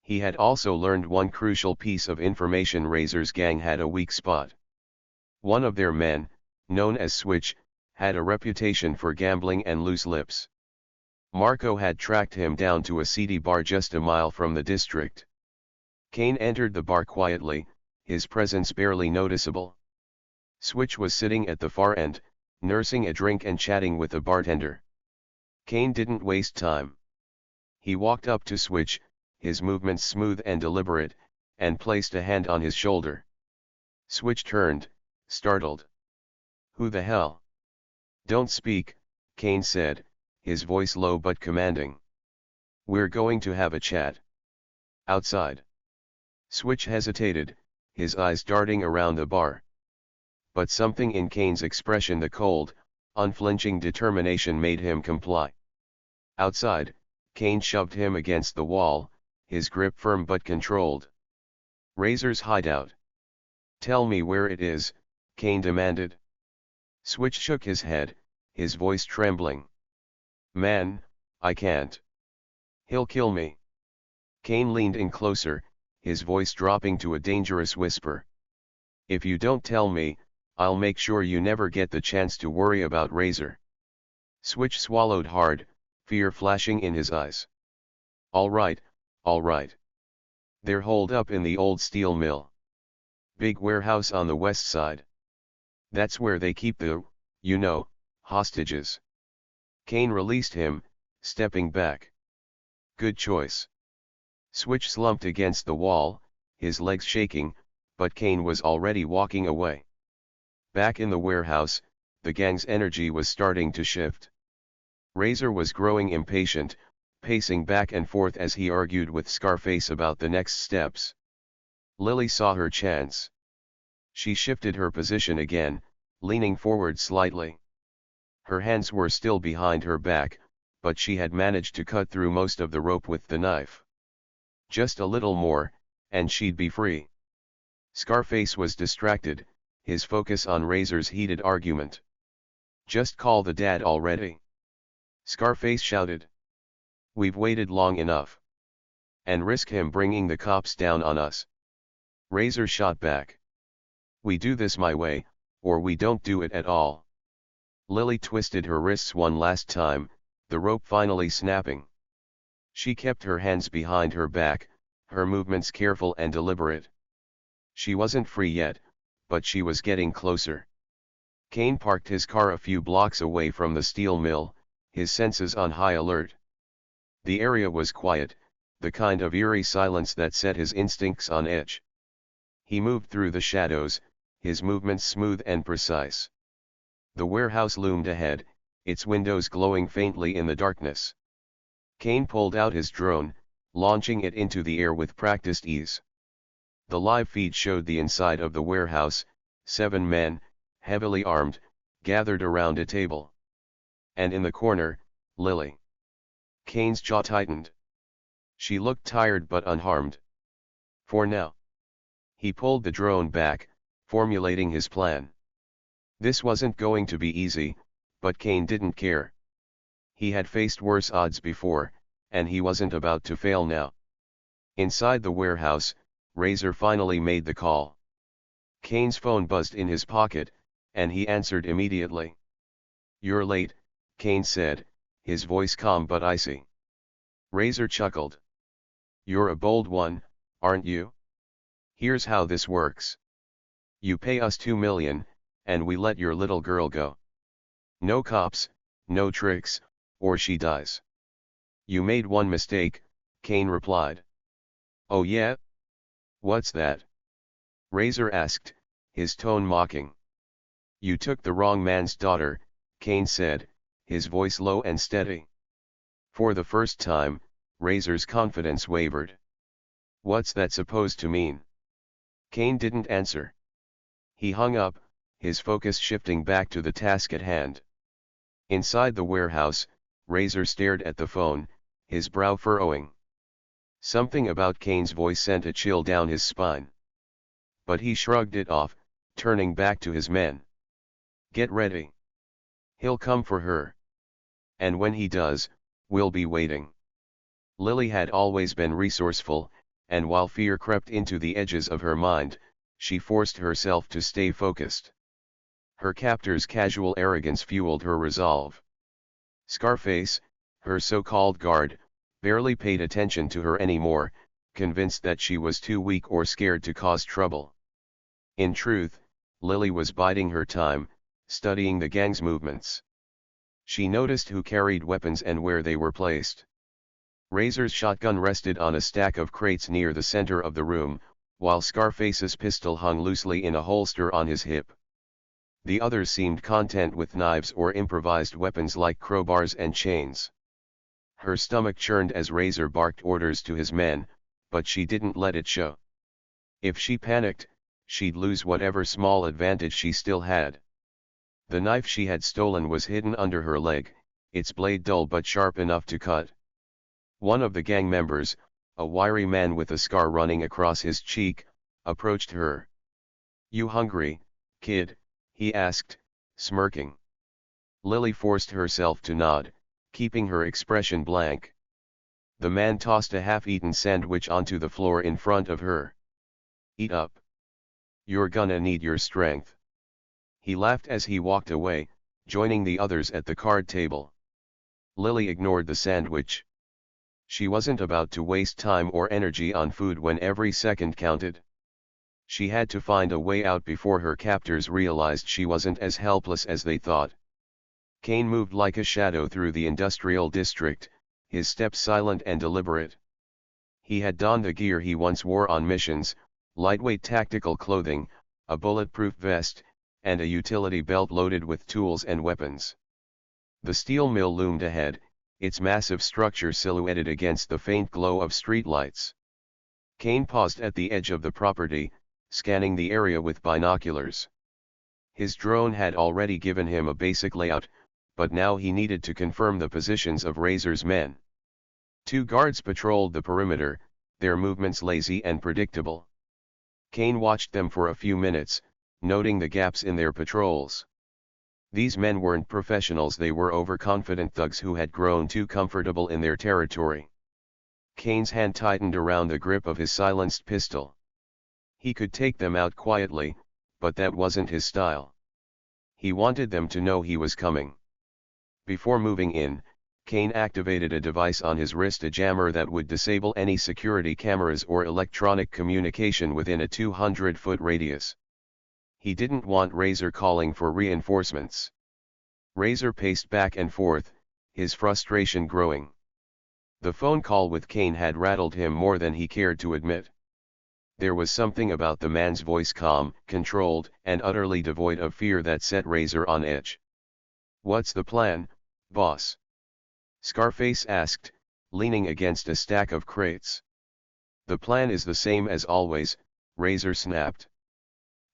A: He had also learned one crucial piece of information: Razor's gang had a weak spot. One of their men, known as Switch, had a reputation for gambling and loose lips. Marco had tracked him down to a seedy bar just a mile from the district. Kane entered the bar quietly, his presence barely noticeable. Switch was sitting at the far end, nursing a drink and chatting with a bartender. Kane didn't waste time. He walked up to Switch, his movements smooth and deliberate, and placed a hand on his shoulder. Switch turned, startled. "Who the hell?" "Don't speak," Kane said, his voice low but commanding. We're going to have a chat. Outside. Switch hesitated, his eyes darting around the bar. But something in Kane's expression, the cold, unflinching determination, made him comply. Outside, Kane shoved him against the wall, his grip firm but controlled. Razor's hideout. Tell me where it is, Kane demanded. Switch shook his head, his voice trembling. Man, I can't. He'll kill me. Kane leaned in closer, his voice dropping to a dangerous whisper. If you don't tell me, I'll make sure you never get the chance to worry about Razor. Switch swallowed hard, fear flashing in his eyes. All right, all right. They're holed up in the old steel mill. Big warehouse on the west side. That's where they keep the, hostages. Kane released him, stepping back. Good choice. Switch slumped against the wall, his legs shaking, but Kane was already walking away. Back in the warehouse, the gang's energy was starting to shift. Razor was growing impatient, pacing back and forth as he argued with Scarface about the next steps. Lily saw her chance. She shifted her position again, leaning forward slightly. Her hands were still behind her back, but she had managed to cut through most of the rope with the knife. Just a little more, and she'd be free. Scarface was distracted, his focus on Razor's heated argument. Just call the dad already. Scarface shouted. We've waited long enough. And risk him bringing the cops down on us. Razor shot back. We do this my way, or we don't do it at all. Lily twisted her wrists one last time, the rope finally snapping. She kept her hands behind her back, her movements careful and deliberate. She wasn't free yet, but she was getting closer. Kane parked his car a few blocks away from the steel mill, his senses on high alert. The area was quiet, the kind of eerie silence that set his instincts on edge. He moved through the shadows, his movements smooth and precise. The warehouse loomed ahead, its windows glowing faintly in the darkness. Kane pulled out his drone, launching it into the air with practiced ease. The live feed showed the inside of the warehouse, 7 men, heavily armed, gathered around a table. And in the corner, Lily. Kane's jaw tightened. She looked tired but unharmed. For now. He pulled the drone back, formulating his plan. This wasn't going to be easy, but Kane didn't care. He had faced worse odds before, and he wasn't about to fail now. Inside the warehouse, Razor finally made the call. Kane's phone buzzed in his pocket, and he answered immediately. You're late, Kane said, his voice calm but icy. Razor chuckled. You're a bold one, aren't you? Here's how this works. You pay us $2 million, and we let your little girl go. No cops, no tricks, or she dies. You made one mistake, Kane replied. Oh yeah? What's that? Razor asked, his tone mocking. You took the wrong man's daughter, Kane said, his voice low and steady. For the first time, Razor's confidence wavered. What's that supposed to mean? Kane didn't answer. He hung up, his focus shifting back to the task at hand. Inside the warehouse, Razor stared at the phone, his brow furrowing. Something about Kane's voice sent a chill down his spine. But he shrugged it off, turning back to his men. Get ready. He'll come for her. And when he does, we'll be waiting. Lily had always been resourceful, and while fear crept into the edges of her mind, she forced herself to stay focused. Her captor's casual arrogance fueled her resolve. Scarface, her so-called guard, barely paid attention to her anymore, convinced that she was too weak or scared to cause trouble. In truth, Lily was biding her time, studying the gang's movements. She noticed who carried weapons and where they were placed. Razor's shotgun rested on a stack of crates near the center of the room, while Scarface's pistol hung loosely in a holster on his hip. The others seemed content with knives or improvised weapons like crowbars and chains. Her stomach churned as Razor barked orders to his men, but she didn't let it show. If she panicked, she'd lose whatever small advantage she still had. The knife she had stolen was hidden under her leg, its blade dull but sharp enough to cut. One of the gang members, a wiry man with a scar running across his cheek, approached her. "You hungry, kid?" he asked, smirking. Lily forced herself to nod, keeping her expression blank. The man tossed a half-eaten sandwich onto the floor in front of her. "Eat up. You're gonna need your strength." He laughed as he walked away, joining the others at the card table. Lily ignored the sandwich. She wasn't about to waste time or energy on food when every second counted. She had to find a way out before her captors realized she wasn't as helpless as they thought. Kane moved like a shadow through the industrial district, his steps silent and deliberate. He had donned the gear he once wore on missions, lightweight tactical clothing, a bulletproof vest, and a utility belt loaded with tools and weapons. The steel mill loomed ahead, its massive structure silhouetted against the faint glow of streetlights. Kane paused at the edge of the property, scanning the area with binoculars. His drone had already given him a basic layout, but now he needed to confirm the positions of Razor's men. 2 guards patrolled the perimeter, their movements lazy and predictable. Kane watched them for a few minutes, noting the gaps in their patrols. These men weren't professionals, they were overconfident thugs who had grown too comfortable in their territory. Kane's hand tightened around the grip of his silenced pistol. He could take them out quietly, but that wasn't his style. He wanted them to know he was coming. Before moving in, Kane activated a device on his wrist, a jammer that would disable any security cameras or electronic communication within a 200-foot radius. He didn't want Razor calling for reinforcements. Razor paced back and forth, his frustration growing. The phone call with Kane had rattled him more than he cared to admit. There was something about the man's voice, calm, controlled, and utterly devoid of fear, that set Razor on edge. "What's the plan, boss?" Scarface asked, leaning against a stack of crates. "The plan is the same as always," Razor snapped.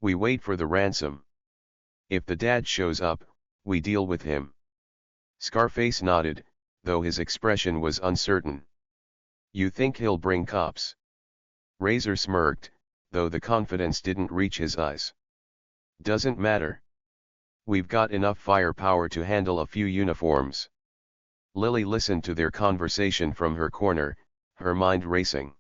A: "We wait for the ransom. If the dad shows up, we deal with him." Scarface nodded, though his expression was uncertain. "You think he'll bring cops?" Razor smirked, though the confidence didn't reach his eyes. "Doesn't matter. We've got enough firepower to handle a few uniforms." Lily listened to their conversation from her corner, her mind racing.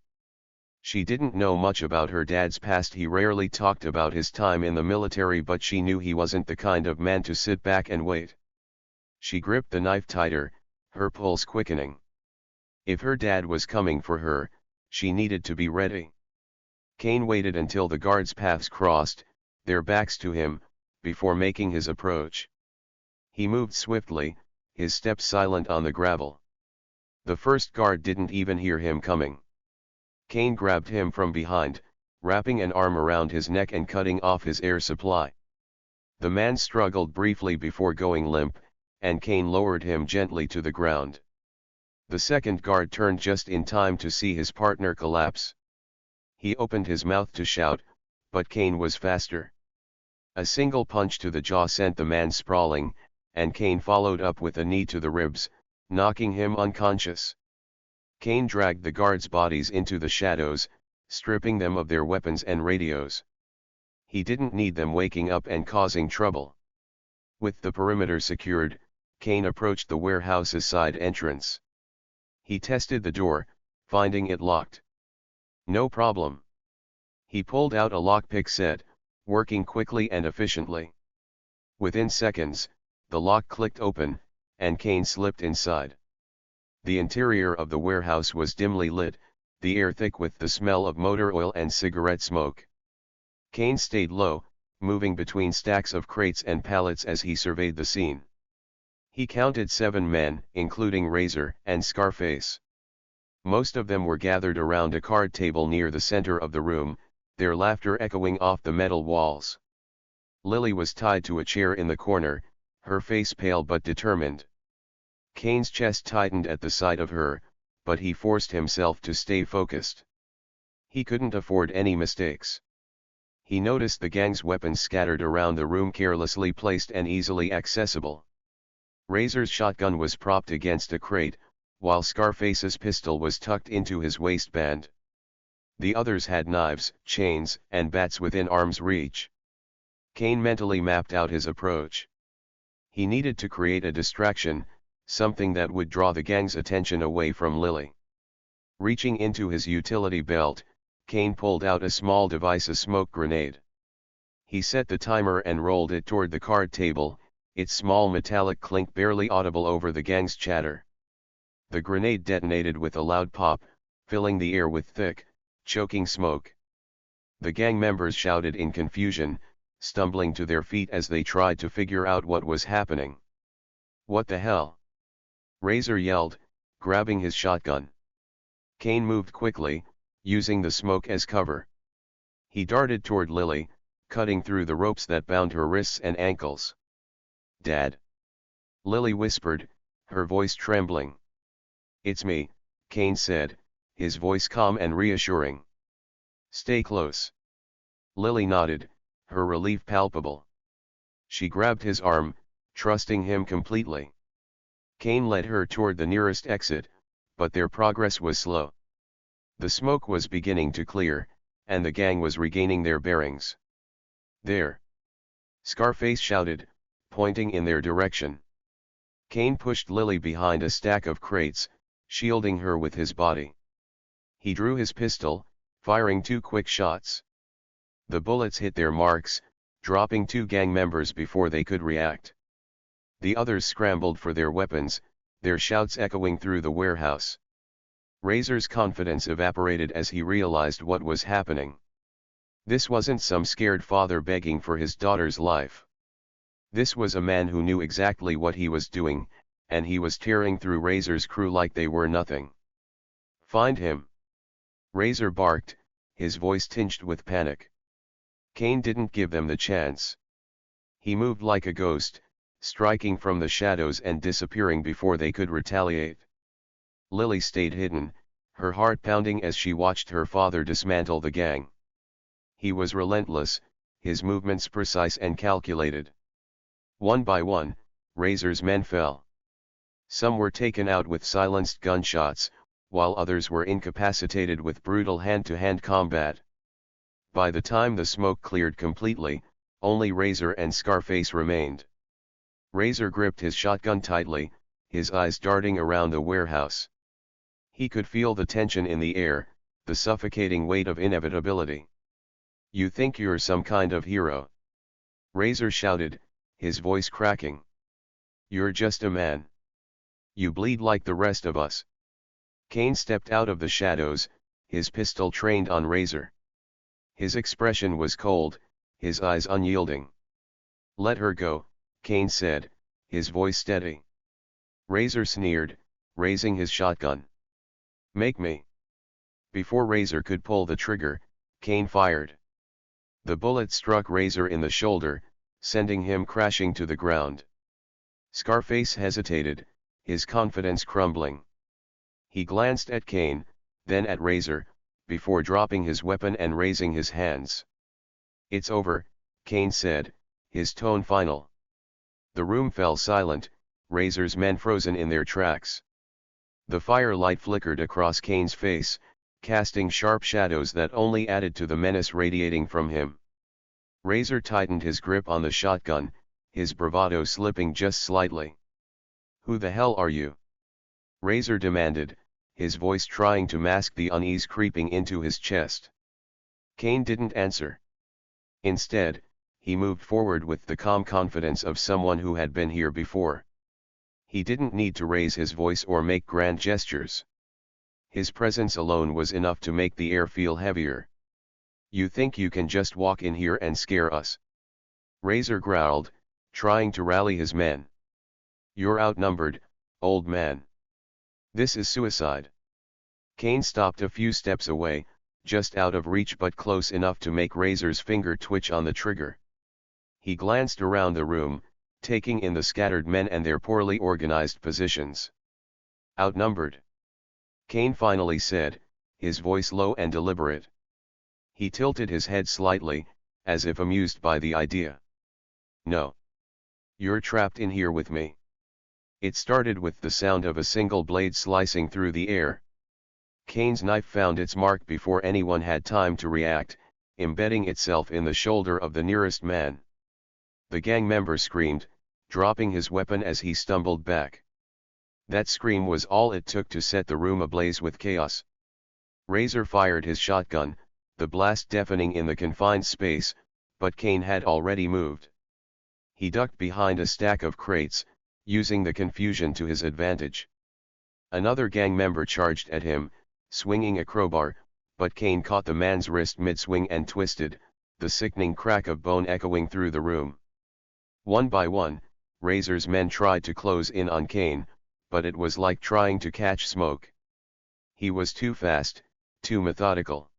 A: She didn't know much about her dad's past. He rarely talked about his time in the military, but she knew he wasn't the kind of man to sit back and wait. She gripped the knife tighter, her pulse quickening. If her dad was coming for her, she needed to be ready. Kane waited until the guards' paths crossed, their backs to him, before making his approach. He moved swiftly, his steps silent on the gravel. The first guard didn't even hear him coming. Kane grabbed him from behind, wrapping an arm around his neck and cutting off his air supply. The man struggled briefly before going limp, and Kane lowered him gently to the ground. The second guard turned just in time to see his partner collapse. He opened his mouth to shout, but Kane was faster. A single punch to the jaw sent the man sprawling, and Kane followed up with a knee to the ribs, knocking him unconscious. Kane dragged the guards' bodies into the shadows, stripping them of their weapons and radios. He didn't need them waking up and causing trouble. With the perimeter secured, Kane approached the warehouse's side entrance. He tested the door, finding it locked. No problem. He pulled out a lockpick set, working quickly and efficiently. Within seconds, the lock clicked open, and Kane slipped inside. The interior of the warehouse was dimly lit, the air thick with the smell of motor oil and cigarette smoke. Kane stayed low, moving between stacks of crates and pallets as he surveyed the scene. He counted 7 men, including Razor and Scarface. Most of them were gathered around a card table near the center of the room, their laughter echoing off the metal walls. Lily was tied to a chair in the corner, her face pale but determined. Kane's chest tightened at the sight of her, but he forced himself to stay focused. He couldn't afford any mistakes. He noticed the gang's weapons scattered around the room, carelessly placed and easily accessible. Razor's shotgun was propped against a crate, while Scarface's pistol was tucked into his waistband. The others had knives, chains, and bats within arm's reach. Kane mentally mapped out his approach. He needed to create a distraction, something that would draw the gang's attention away from Lily. Reaching into his utility belt, Kane pulled out a small device, a smoke grenade. He set the timer and rolled it toward the card table, its small metallic clink barely audible over the gang's chatter. The grenade detonated with a loud pop, filling the air with thick, choking smoke. The gang members shouted in confusion, stumbling to their feet as they tried to figure out what was happening. "What the hell?" Razor yelled, grabbing his shotgun. Kane moved quickly, using the smoke as cover. He darted toward Lily, cutting through the ropes that bound her wrists and ankles. "Dad!" Lily whispered, her voice trembling. "It's me," Kane said, his voice calm and reassuring. "Stay close." Lily nodded, her relief palpable. She grabbed his arm, trusting him completely. Kane led her toward the nearest exit, but their progress was slow. The smoke was beginning to clear, and the gang was regaining their bearings. "There!" Scarface shouted, pointing in their direction. Kane pushed Lily behind a stack of crates, shielding her with his body. He drew his pistol, firing 2 quick shots. The bullets hit their marks, dropping 2 gang members before they could react. The others scrambled for their weapons, their shouts echoing through the warehouse. Razor's confidence evaporated as he realized what was happening. This wasn't some scared father begging for his daughter's life. This was a man who knew exactly what he was doing, and he was tearing through Razor's crew like they were nothing. "Find him!" Razor barked, his voice tinged with panic. Kane didn't give them the chance. He moved like a ghost, striking from the shadows and disappearing before they could retaliate. Lily stayed hidden, her heart pounding as she watched her father dismantle the gang. He was relentless, his movements precise and calculated. One by one, Razor's men fell. Some were taken out with silenced gunshots, while others were incapacitated with brutal hand-to-hand combat. By the time the smoke cleared completely, only Razor and Scarface remained. Razor gripped his shotgun tightly, his eyes darting around the warehouse. He could feel the tension in the air, the suffocating weight of inevitability. "You think you're some kind of hero?" Razor shouted, his voice cracking. "You're just a man. You bleed like the rest of us." Kane stepped out of the shadows, his pistol trained on Razor. His expression was cold, his eyes unyielding. "Let her go," Kane said, his voice steady. Razor sneered, raising his shotgun. "Make me." Before Razor could pull the trigger, Kane fired. The bullet struck Razor in the shoulder, sending him crashing to the ground. Scarface hesitated, his confidence crumbling. He glanced at Kane, then at Razor, before dropping his weapon and raising his hands. "It's over," Kane said, his tone final. The room fell silent, Razor's men frozen in their tracks. The firelight flickered across Kane's face, casting sharp shadows that only added to the menace radiating from him. Razor tightened his grip on the shotgun, his bravado slipping just slightly. "Who the hell are you?" Razor demanded, his voice trying to mask the unease creeping into his chest. Kane didn't answer. Instead, he moved forward with the calm confidence of someone who had been here before. He didn't need to raise his voice or make grand gestures. His presence alone was enough to make the air feel heavier. "You think you can just walk in here and scare us?" Razor growled, trying to rally his men. "You're outnumbered, old man. This is suicide." Kane stopped a few steps away, just out of reach but close enough to make Razor's finger twitch on the trigger. He glanced around the room, taking in the scattered men and their poorly organized positions. Outnumbered. Kane finally said, his voice low and deliberate. He tilted his head slightly, as if amused by the idea. No. You're trapped in here with me. It started with the sound of a single blade slicing through the air. Kane's knife found its mark before anyone had time to react, embedding itself in the shoulder of the nearest man. The gang member screamed, dropping his weapon as he stumbled back. That scream was all it took to set the room ablaze with chaos. Razor fired his shotgun, the blast deafening in the confined space, but Kane had already moved. He ducked behind a stack of crates, using the confusion to his advantage. Another gang member charged at him, swinging a crowbar, but Kane caught the man's wrist mid-swing and twisted, the sickening crack of bone echoing through the room. One by one, Razor's men tried to close in on Kane, but it was like trying to catch smoke. He was too fast, too methodical.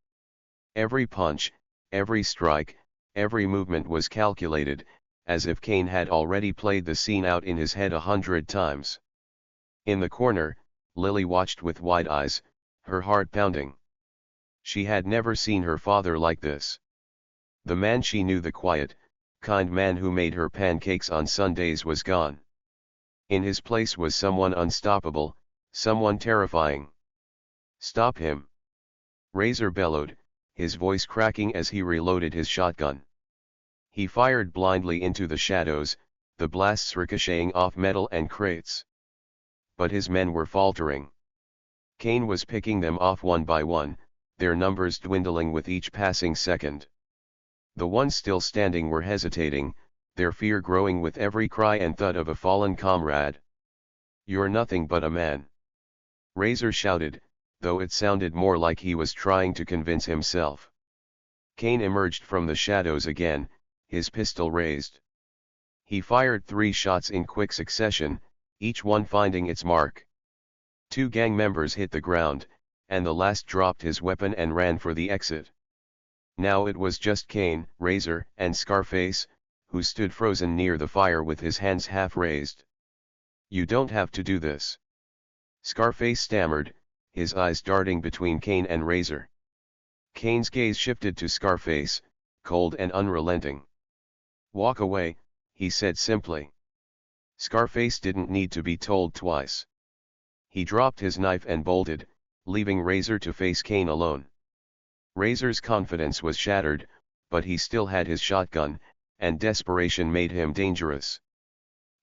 A: Every punch, every strike, every movement was calculated, as if Kane had already played the scene out in his head 100 times. In the corner, Lily watched with wide eyes, her heart pounding. She had never seen her father like this. The man she knew, the quiet, kind man who made her pancakes on Sundays, was gone. In his place was someone unstoppable, someone terrifying. Stop him! Razor bellowed, his voice cracking as he reloaded his shotgun. He fired blindly into the shadows, the blasts ricocheting off metal and crates. But his men were faltering. Kane was picking them off one by one, their numbers dwindling with each passing second. The ones still standing were hesitating, their fear growing with every cry and thud of a fallen comrade. "You're nothing but a man," Razor shouted, though it sounded more like he was trying to convince himself. Kane emerged from the shadows again, his pistol raised. He fired 3 shots in quick succession, each one finding its mark. 2 gang members hit the ground, and the last dropped his weapon and ran for the exit. Now it was just Kane, Razor, and Scarface, who stood frozen near the fire with his hands half raised. "You don't have to do this," Scarface stammered, his eyes darting between Kane and Razor. Kane's gaze shifted to Scarface, cold and unrelenting. "Walk away," he said simply. Scarface didn't need to be told twice. He dropped his knife and bolted, leaving Razor to face Kane alone. Razor's confidence was shattered, but he still had his shotgun, and desperation made him dangerous.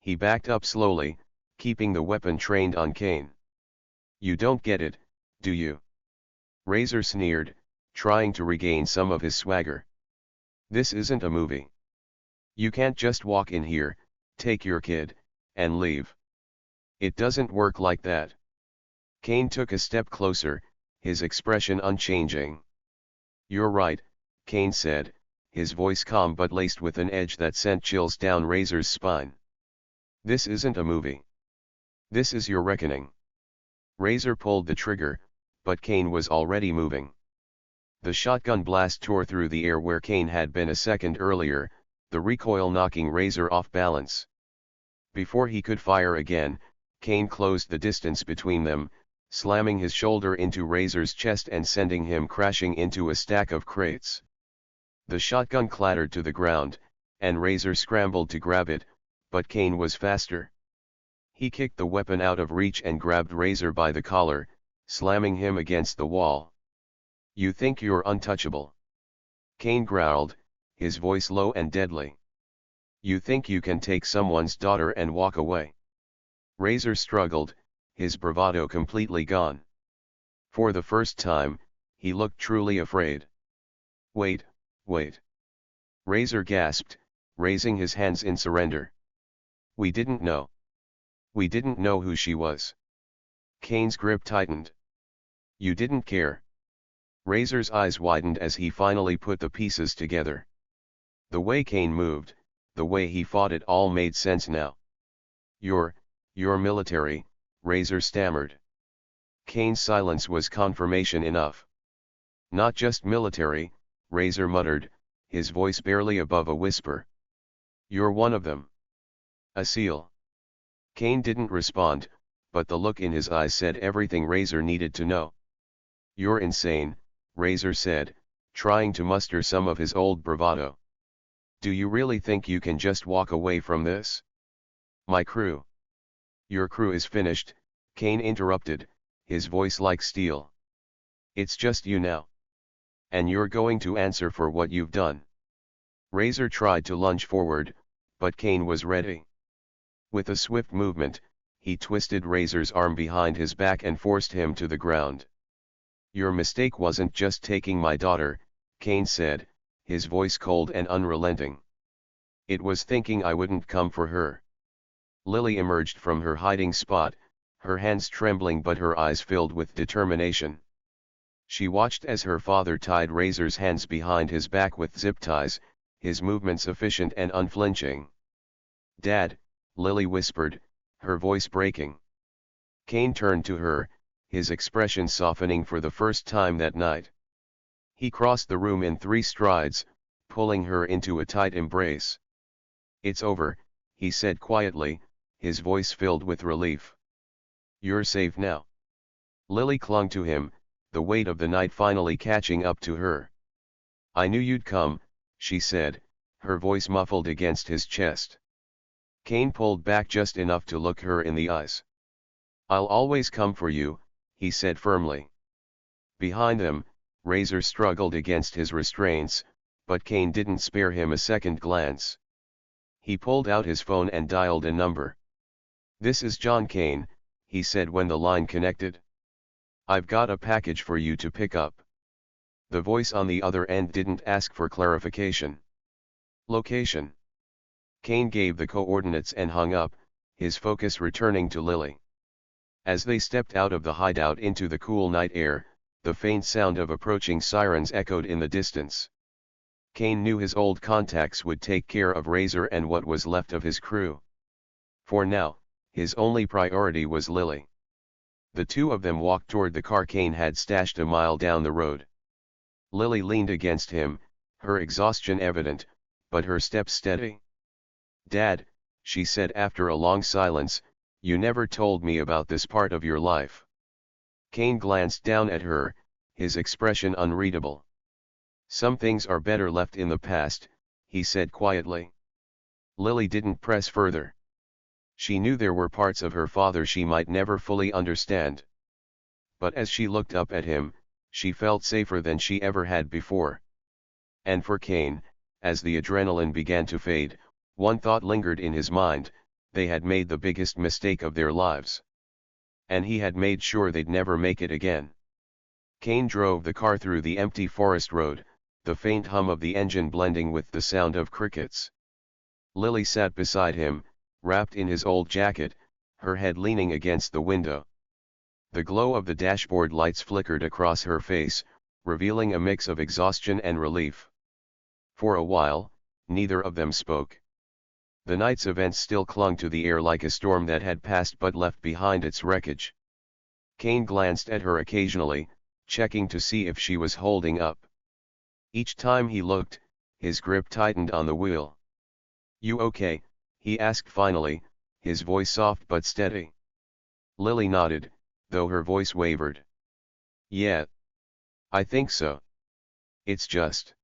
A: He backed up slowly, keeping the weapon trained on Kane. "You don't get it, do you?" Razor sneered, trying to regain some of his swagger. "This isn't a movie. You can't just walk in here, take your kid, and leave. It doesn't work like that." Kane took a step closer, his expression unchanging. "You're right," Kane said, his voice calm but laced with an edge that sent chills down Razor's spine. "This isn't a movie. This is your reckoning." Razor pulled the trigger, but Kane was already moving. The shotgun blast tore through the air where Kane had been a second earlier, the recoil knocking Razor off balance. Before he could fire again, Kane closed the distance between them, slamming his shoulder into Razor's chest and sending him crashing into a stack of crates. The shotgun clattered to the ground, and Razor scrambled to grab it, but Kane was faster. He kicked the weapon out of reach and grabbed Razor by the collar, slamming him against the wall. "You think you're untouchable?" Kane growled, his voice low and deadly. "You think you can take someone's daughter and walk away?" Razor struggled, his bravado completely gone. For the first time, he looked truly afraid. Wait. Razor gasped, raising his hands in surrender. "We didn't know. We didn't know who she was." Kane's grip tightened. "You didn't care." Razor's eyes widened as he finally put the pieces together. The way Kane moved, the way he fought, it all made sense now. You're military," Razor stammered. Kane's silence was confirmation enough. "Not just military," Razor muttered, his voice barely above a whisper. You're one of them. A seal. Kane didn't respond, but the look in his eyes said everything Razor needed to know. You're insane, Razor said, trying to muster some of his old bravado. Do you really think you can just walk away from this? My crew. Your crew is finished, Kane interrupted, his voice like steel. It's just you now. And you're going to answer for what you've done. Razor tried to lunge forward, but Kane was ready. With a swift movement, he twisted Razor's arm behind his back and forced him to the ground. Your mistake wasn't just taking my daughter, Kane said, his voice cold and unrelenting. It was thinking I wouldn't come for her. Lily emerged from her hiding spot, her hands trembling but her eyes filled with determination. She watched as her father tied Razor's hands behind his back with zip ties, his movements efficient and unflinching. Dad, Lily whispered, her voice breaking. Kane turned to her, his expression softening for the first time that night. He crossed the room in 3 strides, pulling her into a tight embrace. It's over, he said quietly, his voice filled with relief. You're safe now. Lily clung to him, the weight of the night finally catching up to her. I knew you'd come, she said, her voice muffled against his chest. Kane pulled back just enough to look her in the eyes. I'll always come for you, he said firmly. Behind them, Razor struggled against his restraints, but Kane didn't spare him a second glance. He pulled out his phone and dialed a number. This is John Kane, he said when the line connected. I've got a package for you to pick up. The voice on the other end didn't ask for clarification. Location. Kane gave the coordinates and hung up, his focus returning to Lily. As they stepped out of the hideout into the cool night air, the faint sound of approaching sirens echoed in the distance. Kane knew his old contacts would take care of Razor and what was left of his crew. For now, his only priority was Lily. The two of them walked toward the car Kane had stashed a mile down the road. Lily leaned against him, her exhaustion evident, but her steps steady. Dad, she said after a long silence, you never told me about this part of your life. Kane glanced down at her, his expression unreadable. Some things are better left in the past, he said quietly. Lily didn't press further. She knew there were parts of her father she might never fully understand. But as she looked up at him, she felt safer than she ever had before. And for Kane, as the adrenaline began to fade, one thought lingered in his mind: they had made the biggest mistake of their lives. And he had made sure they'd never make it again. Kane drove the car through the empty forest road, the faint hum of the engine blending with the sound of crickets. Lily sat beside him, wrapped in his old jacket, her head leaning against the window. The glow of the dashboard lights flickered across her face, revealing a mix of exhaustion and relief. For a while, neither of them spoke. The night's events still clung to the air like a storm that had passed but left behind its wreckage. Kane glanced at her occasionally, checking to see if she was holding up. Each time he looked, his grip tightened on the wheel. You okay? He asked finally, his voice soft but steady. Lily nodded, though her voice wavered. Yeah. I think so. It's just.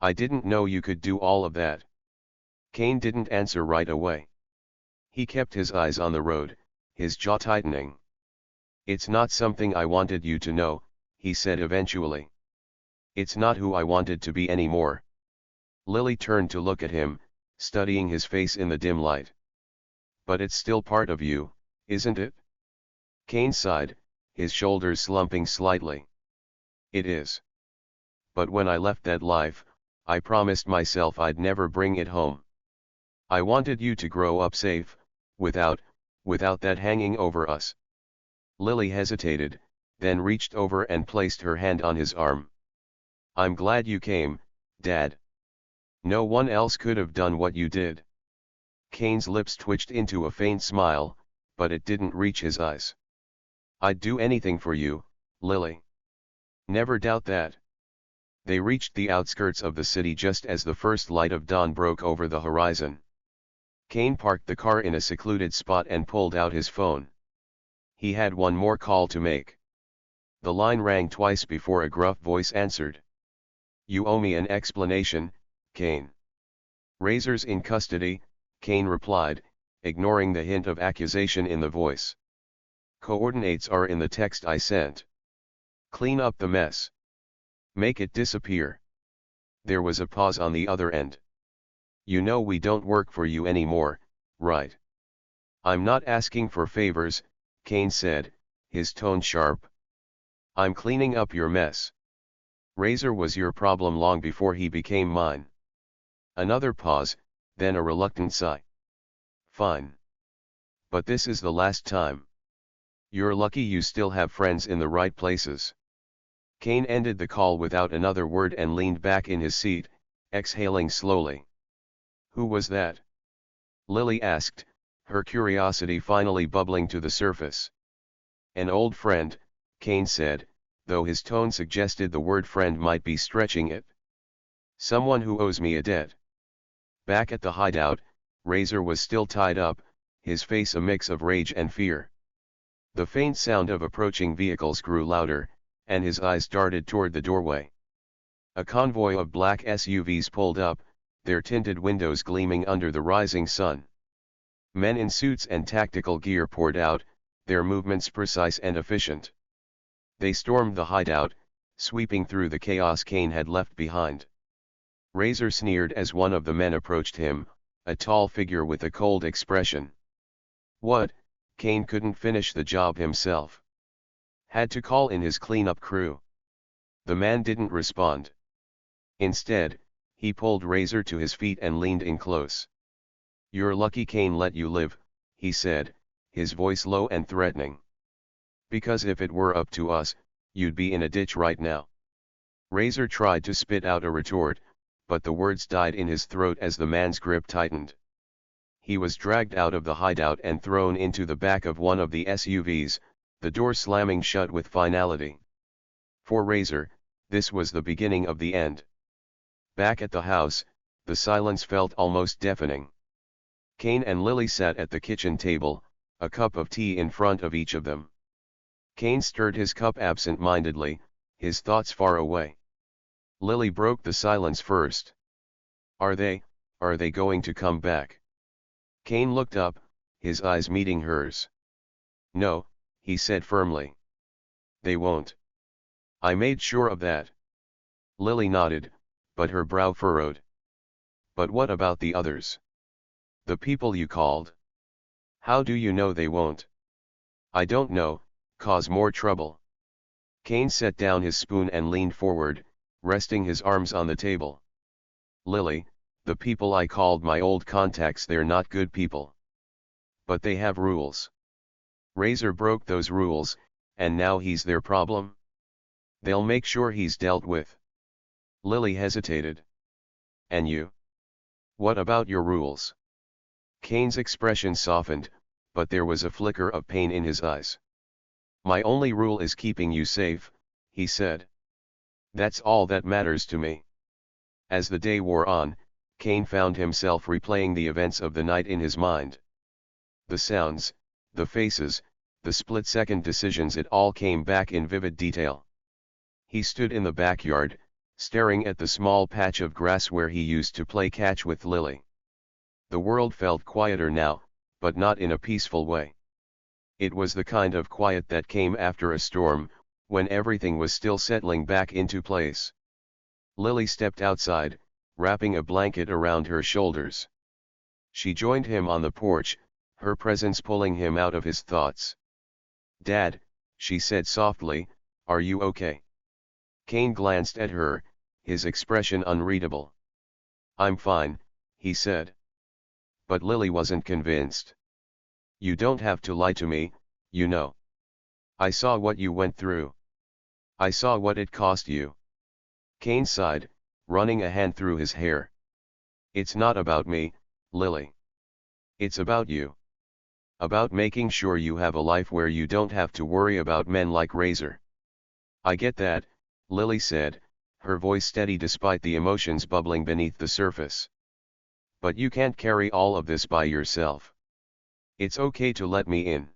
A: I didn't know you could do all of that. Kane didn't answer right away. He kept his eyes on the road, his jaw tightening. It's not something I wanted you to know, he said eventually. It's not who I wanted to be anymore. Lily turned to look at him, studying his face in the dim light. But it's still part of you, isn't it? Kane sighed, his shoulders slumping slightly. It is. But when I left that life, I promised myself I'd never bring it home. I wanted you to grow up safe, without that hanging over us. Lily hesitated, then reached over and placed her hand on his arm. I'm glad you came, Dad. No one else could have done what you did. Kane's lips twitched into a faint smile, but it didn't reach his eyes. I'd do anything for you, Lily. Never doubt that. They reached the outskirts of the city just as the first light of dawn broke over the horizon. Kane parked the car in a secluded spot and pulled out his phone. He had one more call to make. The line rang twice before a gruff voice answered. "You owe me an explanation, Kane." "Razor's in custody," Kane replied, ignoring the hint of accusation in the voice. "Coordinates are in the text I sent. Clean up the mess. Make it disappear." There was a pause on the other end. "You know we don't work for you anymore, right?" "I'm not asking for favors," Kane said, his tone sharp. "I'm cleaning up your mess. Razor was your problem long before he became mine." Another pause, then a reluctant sigh. "Fine. But this is the last time. You're lucky you still have friends in the right places." Kane ended the call without another word and leaned back in his seat, exhaling slowly. "Who was that?" Lily asked, her curiosity finally bubbling to the surface. "An old friend," Kane said, though his tone suggested the word friend might be stretching it. "Someone who owes me a debt." Back at the hideout, Razor was still tied up, his face a mix of rage and fear. The faint sound of approaching vehicles grew louder, and his eyes darted toward the doorway. A convoy of black SUVs pulled up, their tinted windows gleaming under the rising sun. Men in suits and tactical gear poured out, their movements precise and efficient. They stormed the hideout, sweeping through the chaos Kane had left behind. Razor sneered as one of the men approached him, a tall figure with a cold expression. "What?" Kane couldn't finish the job himself. "Had to call in his cleanup crew." The man didn't respond. Instead, he pulled Razor to his feet and leaned in close. "You're lucky Kane let you live," he said, his voice low and threatening. "Because if it were up to us, you'd be in a ditch right now." Razor tried to spit out a retort, but the words died in his throat as the man's grip tightened. He was dragged out of the hideout and thrown into the back of one of the SUVs, the door slamming shut with finality. For Razor, this was the beginning of the end. Back at the house, the silence felt almost deafening. Kane and Lily sat at the kitchen table, a cup of tea in front of each of them. Kane stirred his cup absent-mindedly, his thoughts far away. Lily broke the silence first. Are they going to come back?" Kane looked up, his eyes meeting hers. "No," he said firmly. "They won't. I made sure of that." Lily nodded, but her brow furrowed. "But what about the others? The people you called? How do you know they won't?" "I don't know, cause more trouble." Kane set down his spoon and leaned forward, resting his arms on the table. "Lily, the people I called my old contacts, they're not good people. But they have rules. Razor broke those rules, and now he's their problem. They'll make sure he's dealt with." Lily hesitated. "And you? What about your rules?" Kane's expression softened, but there was a flicker of pain in his eyes. "My only rule is keeping you safe," he said. "That's all that matters to me." As the day wore on, Kane found himself replaying the events of the night in his mind. The sounds, the faces, the split-second decisions, it all came back in vivid detail. He stood in the backyard, staring at the small patch of grass where he used to play catch with Lily. The world felt quieter now, but not in a peaceful way. It was the kind of quiet that came after a storm, when everything was still settling back into place. Lily stepped outside, wrapping a blanket around her shoulders. She joined him on the porch, her presence pulling him out of his thoughts. "Dad," she said softly, "are you okay?" Kane glanced at her, his expression unreadable. "I'm fine," he said. But Lily wasn't convinced. "You don't have to lie to me, you know. I saw what you went through. I saw what it cost you." Kane sighed, running a hand through his hair. "It's not about me, Lily. It's about you. About making sure you have a life where you don't have to worry about men like Razor." "I get that," Lily said, her voice steady despite the emotions bubbling beneath the surface. But you can't carry all of this by yourself. It's okay to let me in.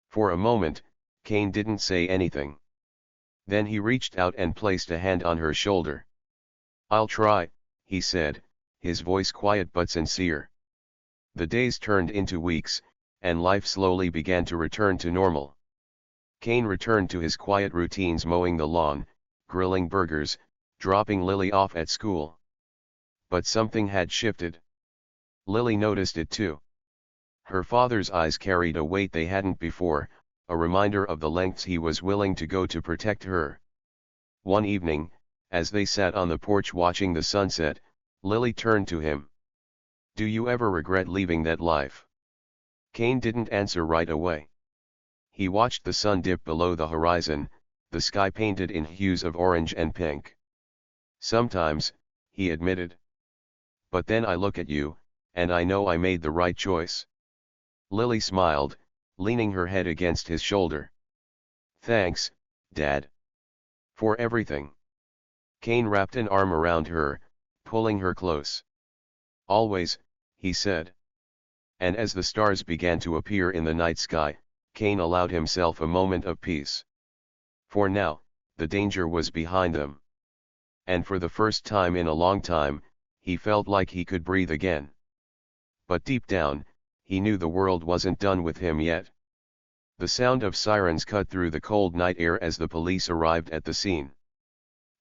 A: For a moment, Kane didn't say anything. Then he reached out and placed a hand on her shoulder. I'll try, he said, his voice quiet but sincere. The days turned into weeks, and life slowly began to return to normal. Kane returned to his quiet routines, mowing the lawn, grilling burgers, dropping Lily off at school. But something had shifted. Lily noticed it too. Her father's eyes carried a weight they hadn't before, a reminder of the lengths he was willing to go to protect her. One evening, as they sat on the porch watching the sunset, Lily turned to him. Do you ever regret leaving that life? Kane didn't answer right away. He watched the sun dip below the horizon, the sky painted in hues of orange and pink. Sometimes, he admitted. But then I look at you, and I know I made the right choice. Lily smiled, leaning her head against his shoulder. Thanks, Dad. For everything. Kane wrapped an arm around her, pulling her close. Always, he said. And as the stars began to appear in the night sky, Kane allowed himself a moment of peace. For now, the danger was behind them. And for the first time in a long time, he felt like he could breathe again. But deep down, he knew the world wasn't done with him yet. The sound of sirens cut through the cold night air as the police arrived at the scene.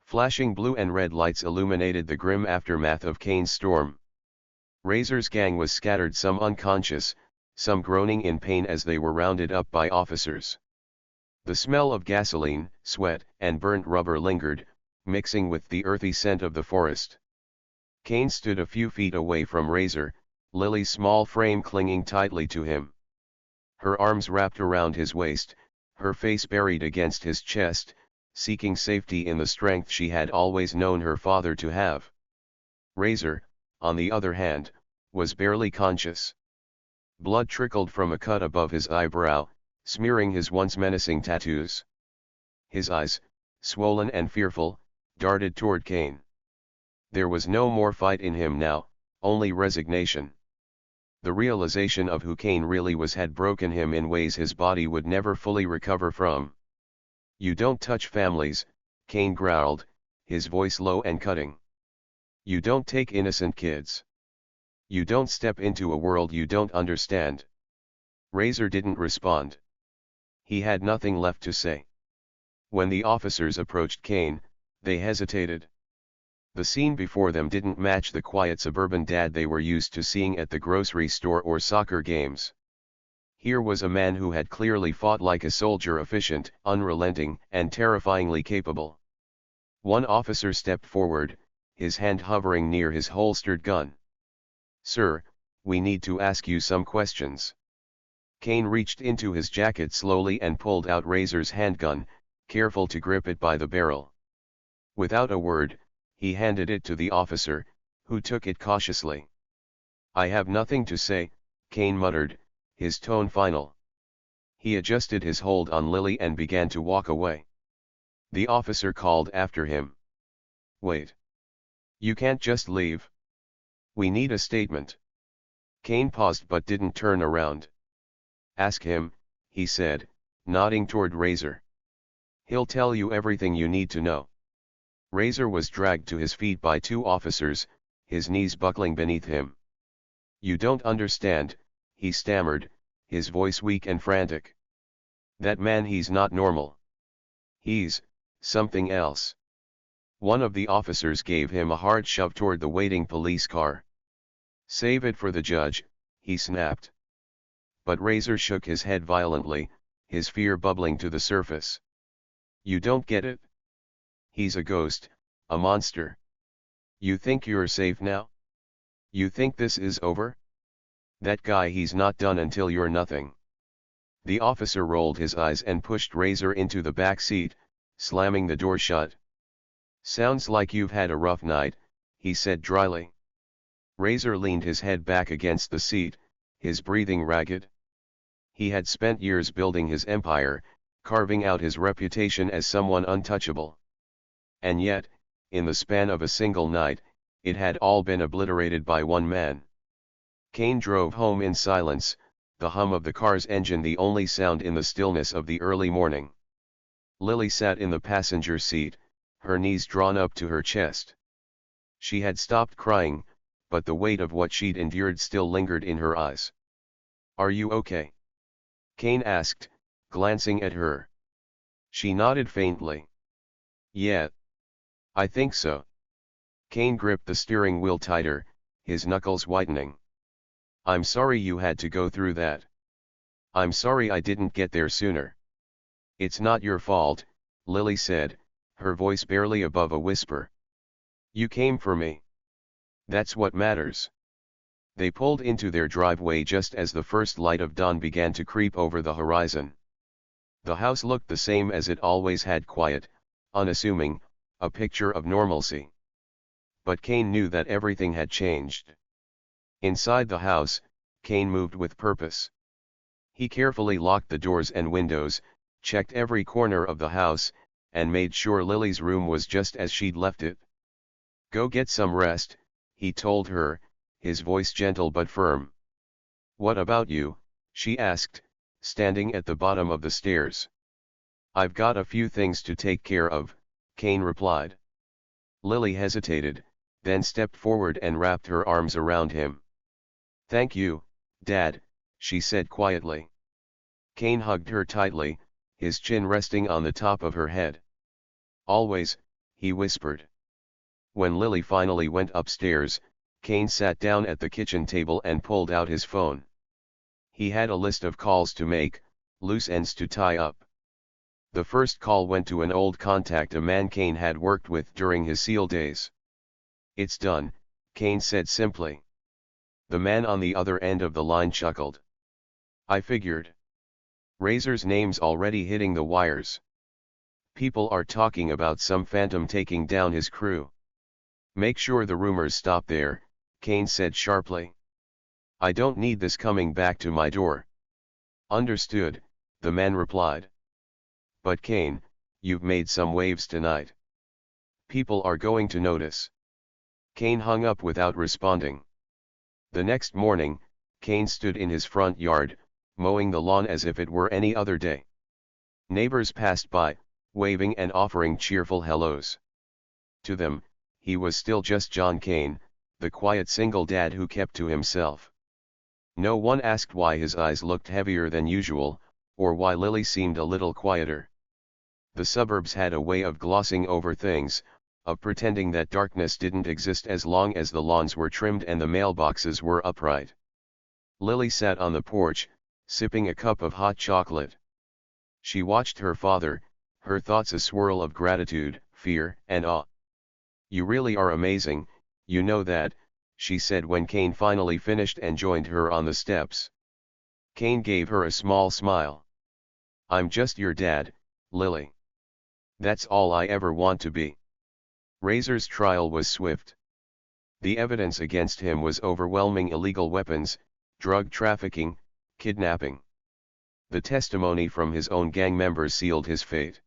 A: Flashing blue and red lights illuminated the grim aftermath of Kane's storm. Razor's gang was scattered, some unconscious, some groaning in pain as they were rounded up by officers. The smell of gasoline, sweat, and burnt rubber lingered, mixing with the earthy scent of the forest. Kane stood a few feet away from Razor, Lily's small frame clinging tightly to him. Her arms wrapped around his waist, her face buried against his chest, seeking safety in the strength she had always known her father to have. Razor, on the other hand, was barely conscious. Blood trickled from a cut above his eyebrow, smearing his once menacing tattoos. His eyes, swollen and fearful, darted toward Kane. There was no more fight in him now, only resignation. The realization of who Kane really was had broken him in ways his body would never fully recover from. You don't touch families, Kane growled, his voice low and cutting. You don't take innocent kids. You don't step into a world you don't understand. Razor didn't respond. He had nothing left to say. When the officers approached Kane, they hesitated. The scene before them didn't match the quiet suburban dad they were used to seeing at the grocery store or soccer games. Here was a man who had clearly fought like a soldier, efficient, unrelenting, and terrifyingly capable. One officer stepped forward, his hand hovering near his holstered gun. Sir, we need to ask you some questions. Kane reached into his jacket slowly and pulled out Razor's handgun, careful to grip it by the barrel. Without a word, he handed it to the officer, who took it cautiously. I have nothing to say, Kane muttered, his tone final. He adjusted his hold on Lily and began to walk away. The officer called after him. Wait. You can't just leave. We need a statement. Kane paused but didn't turn around. Ask him, he said, nodding toward Razor. He'll tell you everything you need to know. Razor was dragged to his feet by two officers, his knees buckling beneath him. You don't understand, he stammered, his voice weak and frantic. That man, he's not normal. He's something else. One of the officers gave him a hard shove toward the waiting police car. Save it for the judge, he snapped. But Razor shook his head violently, his fear bubbling to the surface. You don't get it? He's a ghost, a monster. You think you're safe now? You think this is over? That guy, he's not done until you're nothing. The officer rolled his eyes and pushed Razor into the back seat, slamming the door shut. Sounds like you've had a rough night, he said dryly. Razor leaned his head back against the seat, his breathing ragged. He had spent years building his empire, carving out his reputation as someone untouchable. And yet, in the span of a single night, it had all been obliterated by one man. Kane drove home in silence, the hum of the car's engine the only sound in the stillness of the early morning. Lily sat in the passenger seat, her knees drawn up to her chest. She had stopped crying, but the weight of what she'd endured still lingered in her eyes. "Are you okay?" Kane asked, glancing at her. She nodded faintly. "Yeah. I think so." Kane gripped the steering wheel tighter, his knuckles whitening. "I'm sorry you had to go through that. I'm sorry I didn't get there sooner." "It's not your fault," Lily said, her voice barely above a whisper. "You came for me. That's what matters." They pulled into their driveway just as the first light of dawn began to creep over the horizon. The house looked the same as it always had, quiet, unassuming, a picture of normalcy. But Kane knew that everything had changed. Inside the house, Kane moved with purpose. He carefully locked the doors and windows, checked every corner of the house, and made sure Lily's room was just as she'd left it. "Go get some rest," he told her, his voice gentle but firm. "What about you?" she asked, standing at the bottom of the stairs. "I've got a few things to take care of," Kane replied. Lily hesitated, then stepped forward and wrapped her arms around him. "Thank you, Dad," she said quietly. Kane hugged her tightly, his chin resting on the top of her head. "Always," he whispered. When Lily finally went upstairs, Kane sat down at the kitchen table and pulled out his phone. He had a list of calls to make, loose ends to tie up. The first call went to an old contact, a man Kane had worked with during his SEAL days. "It's done," Kane said simply. The man on the other end of the line chuckled. "I figured. Razor's name's already hitting the wires. People are talking about some phantom taking down his crew." "Make sure the rumors stop there," Kane said sharply. "I don't need this coming back to my door." "Understood," the man replied. "But Kane, you've made some waves tonight. People are going to notice." Kane hung up without responding. The next morning, Kane stood in his front yard, mowing the lawn as if it were any other day. Neighbors passed by, waving and offering cheerful hellos. To them, he was still just John Kane, the quiet single dad who kept to himself. No one asked why his eyes looked heavier than usual, or why Lily seemed a little quieter. The suburbs had a way of glossing over things, of pretending that darkness didn't exist as long as the lawns were trimmed and the mailboxes were upright. Lily sat on the porch, sipping a cup of hot chocolate. She watched her father, her thoughts a swirl of gratitude, fear, and awe. "You really are amazing, you know that," she said when Kane finally finished and joined her on the steps. Kane gave her a small smile. "I'm just your dad, Lily. That's all I ever want to be." Razor's trial was swift. The evidence against him was overwhelming: illegal weapons, drug trafficking, kidnapping. The testimony from his own gang members sealed his fate.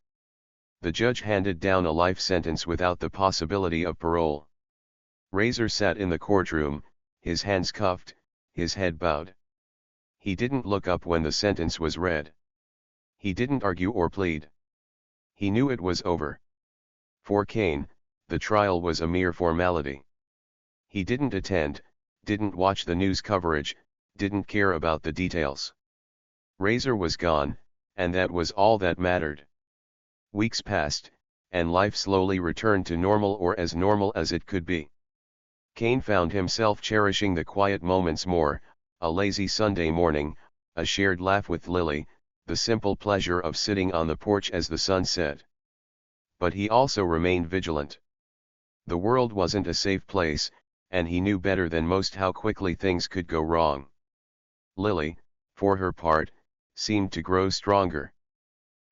A: The judge handed down a life sentence without the possibility of parole. Razor sat in the courtroom, his hands cuffed, his head bowed. He didn't look up when the sentence was read. He didn't argue or plead. He knew it was over. For Kane, the trial was a mere formality. He didn't attend, didn't watch the news coverage, didn't care about the details. Razor was gone, and that was all that mattered. Weeks passed, and life slowly returned to normal, or as normal as it could be. Kane found himself cherishing the quiet moments more, a lazy Sunday morning, a shared laugh with Lily, the simple pleasure of sitting on the porch as the sun set. But he also remained vigilant. The world wasn't a safe place, and he knew better than most how quickly things could go wrong. Lily, for her part, seemed to grow stronger.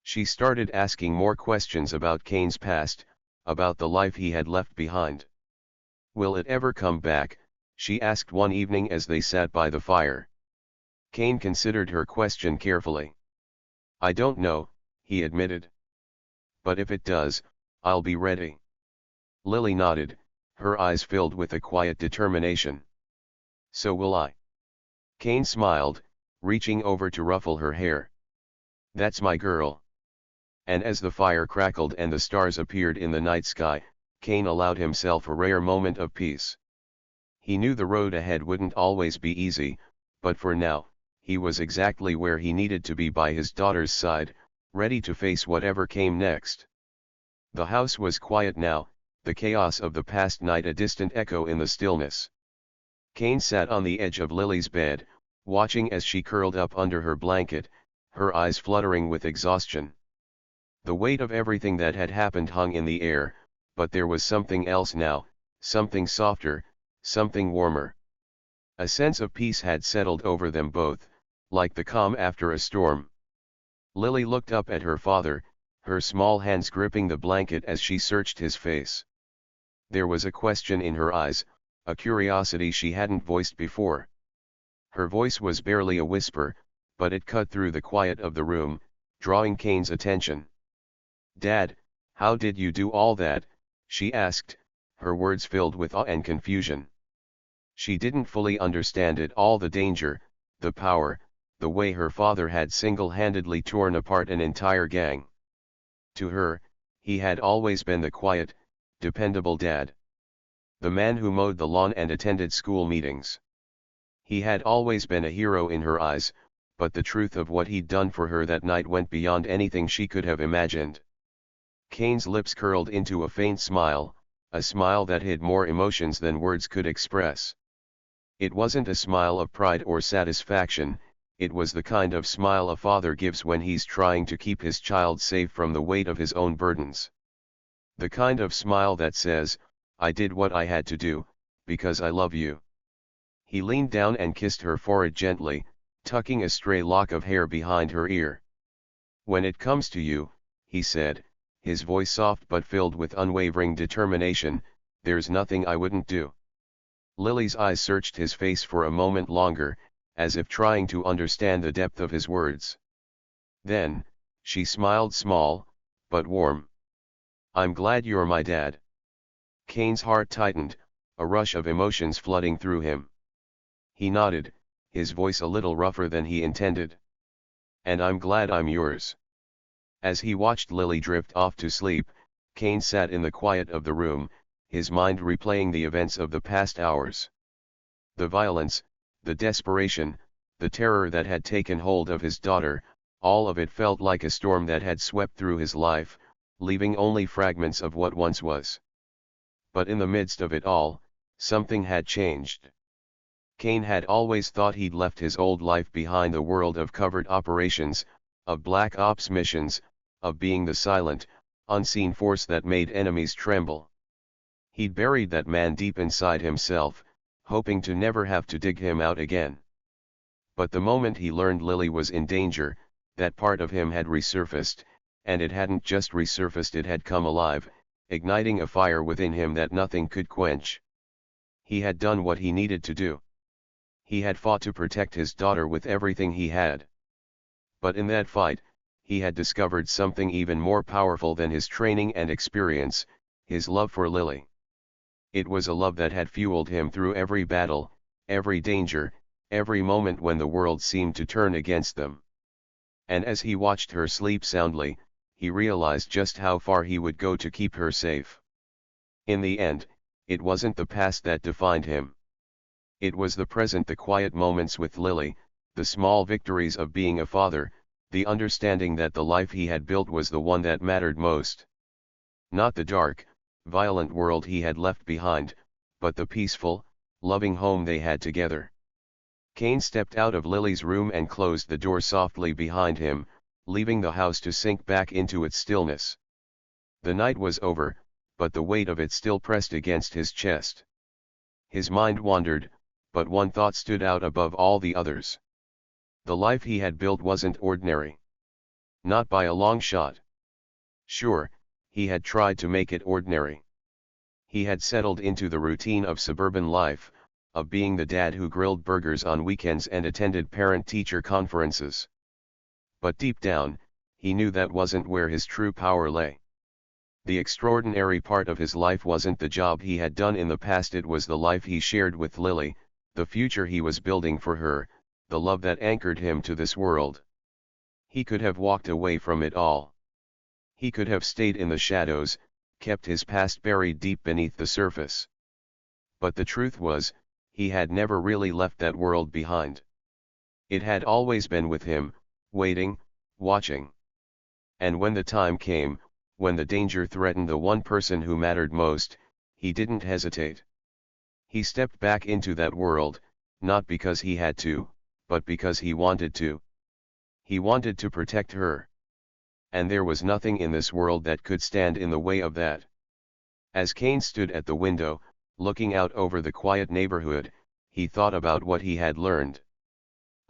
A: She started asking more questions about Kane's past, about the life he had left behind. "Will it ever come back?" she asked one evening as they sat by the fire. Kane considered her question carefully. "I don't know," he admitted. "But if it does, I'll be ready." Lily nodded, her eyes filled with a quiet determination. So will I. Kane smiled, reaching over to ruffle her hair. That's my girl. And as the fire crackled and the stars appeared in the night sky, Kane allowed himself a rare moment of peace. He knew the road ahead wouldn't always be easy, but for now, he was exactly where he needed to be by his daughter's side, ready to face whatever came next. The house was quiet now, the chaos of the past night a distant echo in the stillness. Kane sat on the edge of Lily's bed, watching as she curled up under her blanket, her eyes fluttering with exhaustion. The weight of everything that had happened hung in the air, but there was something else now, something softer, something warmer. A sense of peace had settled over them both, like the calm after a storm. Lily looked up at her father, her small hands gripping the blanket as she searched his face. There was a question in her eyes, a curiosity she hadn't voiced before. Her voice was barely a whisper, but it cut through the quiet of the room, drawing Kane's attention. "Dad, how did you do all that?" she asked, her words filled with awe and confusion. She didn't fully understand it all, the danger, the power, the way her father had single-handedly torn apart an entire gang. To her, he had always been the quiet, dependable dad. The man who mowed the lawn and attended school meetings. He had always been a hero in her eyes, but the truth of what he'd done for her that night went beyond anything she could have imagined. Kane's lips curled into a faint smile, a smile that hid more emotions than words could express. It wasn't a smile of pride or satisfaction, it was the kind of smile a father gives when he's trying to keep his child safe from the weight of his own burdens. The kind of smile that says, "I did what I had to do, because I love you." He leaned down and kissed her forehead gently, tucking a stray lock of hair behind her ear. "When it comes to you," he said, his voice soft but filled with unwavering determination, "there's nothing I wouldn't do." Lily's eyes searched his face for a moment longer, as if trying to understand the depth of his words. Then, she smiled, small, but warm. "I'm glad you're my dad." Kane's heart tightened, a rush of emotions flooding through him. He nodded, his voice a little rougher than he intended. "And I'm glad I'm yours." As he watched Lily drift off to sleep, Kane sat in the quiet of the room, his mind replaying the events of the past hours. The violence, the desperation, the terror that had taken hold of his daughter, all of it felt like a storm that had swept through his life, leaving only fragments of what once was. But in the midst of it all, something had changed. Kane had always thought he'd left his old life behind, the world of covert operations, of black ops missions, of being the silent, unseen force that made enemies tremble. He'd buried that man deep inside himself, hoping to never have to dig him out again. But the moment he learned Lily was in danger, that part of him had resurfaced, and it hadn't just resurfaced, it had come alive, igniting a fire within him that nothing could quench. He had done what he needed to do. He had fought to protect his daughter with everything he had. But in that fight, he had discovered something even more powerful than his training and experience, his love for Lily. It was a love that had fueled him through every battle, every danger, every moment when the world seemed to turn against them. And as he watched her sleep soundly, he realized just how far he would go to keep her safe. In the end, it wasn't the past that defined him. It was the present, the quiet moments with Lily, the small victories of being a father, the understanding that the life he had built was the one that mattered most. Not the dark, violent world he had left behind, but the peaceful, loving home they had together. Kane stepped out of Lily's room and closed the door softly behind him, leaving the house to sink back into its stillness. The night was over, but the weight of it still pressed against his chest. His mind wandered, but one thought stood out above all the others. The life he had built wasn't ordinary. Not by a long shot. Sure, he had tried to make it ordinary. He had settled into the routine of suburban life, of being the dad who grilled burgers on weekends and attended parent-teacher conferences. But deep down, he knew that wasn't where his true power lay. The extraordinary part of his life wasn't the job he had done in the past, it was the life he shared with Lily, the future he was building for her, the love that anchored him to this world. He could have walked away from it all. He could have stayed in the shadows, kept his past buried deep beneath the surface. But the truth was, he had never really left that world behind. It had always been with him, waiting, watching. And when the time came, when the danger threatened the one person who mattered most, he didn't hesitate. He stepped back into that world, not because he had to, but because he wanted to. He wanted to protect her. And there was nothing in this world that could stand in the way of that. As Kane stood at the window, looking out over the quiet neighborhood, he thought about what he had learned.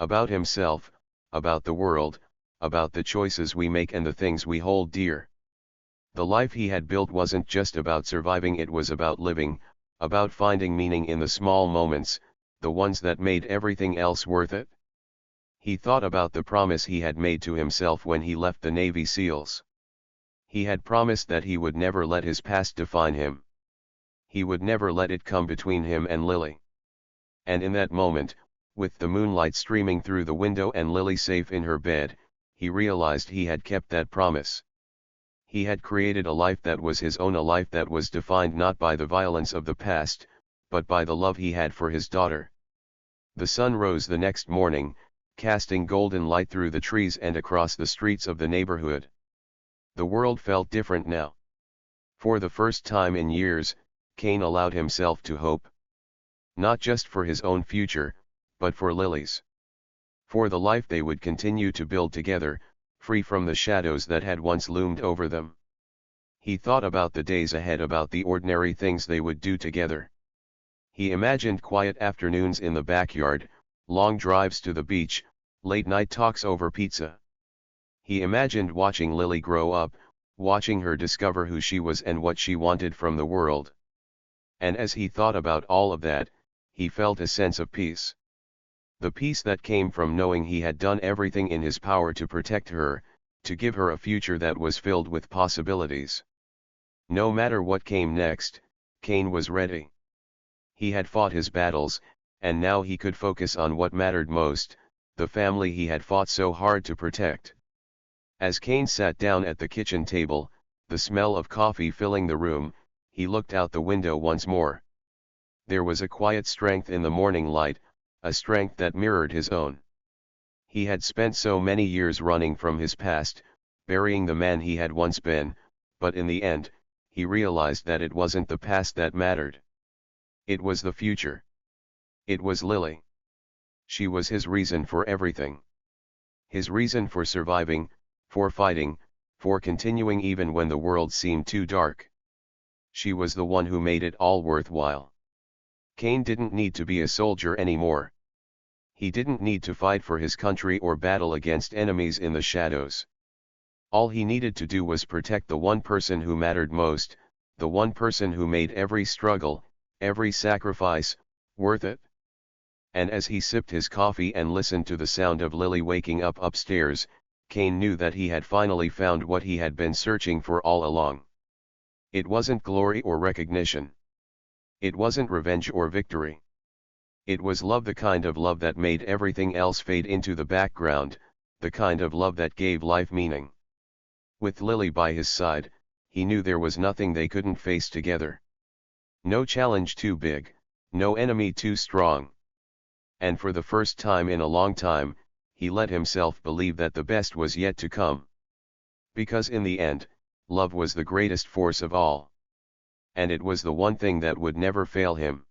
A: About himself, about the world, about the choices we make and the things we hold dear. The life he had built wasn't just about surviving, it was about living, about finding meaning in the small moments, the ones that made everything else worth it. He thought about the promise he had made to himself when he left the Navy SEALs. He had promised that he would never let his past define him. He would never let it come between him and Lily. And in that moment, with the moonlight streaming through the window and Lily safe in her bed, he realized he had kept that promise. He had created a life that was his own, a life that was defined not by the violence of the past, but by the love he had for his daughter. The sun rose the next morning, casting golden light through the trees and across the streets of the neighborhood. The world felt different now. For the first time in years, Kane allowed himself to hope. Not just for his own future, but for Lily's. For the life they would continue to build together, free from the shadows that had once loomed over them. He thought about the days ahead, about the ordinary things they would do together. He imagined quiet afternoons in the backyard, long drives to the beach, late-night talks over pizza. He imagined watching Lily grow up, watching her discover who she was and what she wanted from the world. And as he thought about all of that, he felt a sense of peace. The peace that came from knowing he had done everything in his power to protect her, to give her a future that was filled with possibilities. No matter what came next, Kane was ready. He had fought his battles, and now he could focus on what mattered most, the family he had fought so hard to protect. As Kane sat down at the kitchen table, the smell of coffee filling the room, he looked out the window once more. There was a quiet strength in the morning light, a strength that mirrored his own. He had spent so many years running from his past, burying the man he had once been, but in the end, he realized that it wasn't the past that mattered. It was the future. It was Lily. She was his reason for everything. His reason for surviving, for fighting, for continuing even when the world seemed too dark. She was the one who made it all worthwhile. Kane didn't need to be a soldier anymore. He didn't need to fight for his country or battle against enemies in the shadows. All he needed to do was protect the one person who mattered most, the one person who made every struggle, every sacrifice, worth it. And as he sipped his coffee and listened to the sound of Lily waking up upstairs, Kane knew that he had finally found what he had been searching for all along. It wasn't glory or recognition. It wasn't revenge or victory. It was love, the kind of love that made everything else fade into the background, the kind of love that gave life meaning. With Lily by his side, he knew there was nothing they couldn't face together. No challenge too big, no enemy too strong. And for the first time in a long time, he let himself believe that the best was yet to come. Because in the end, love was the greatest force of all. And it was the one thing that would never fail him.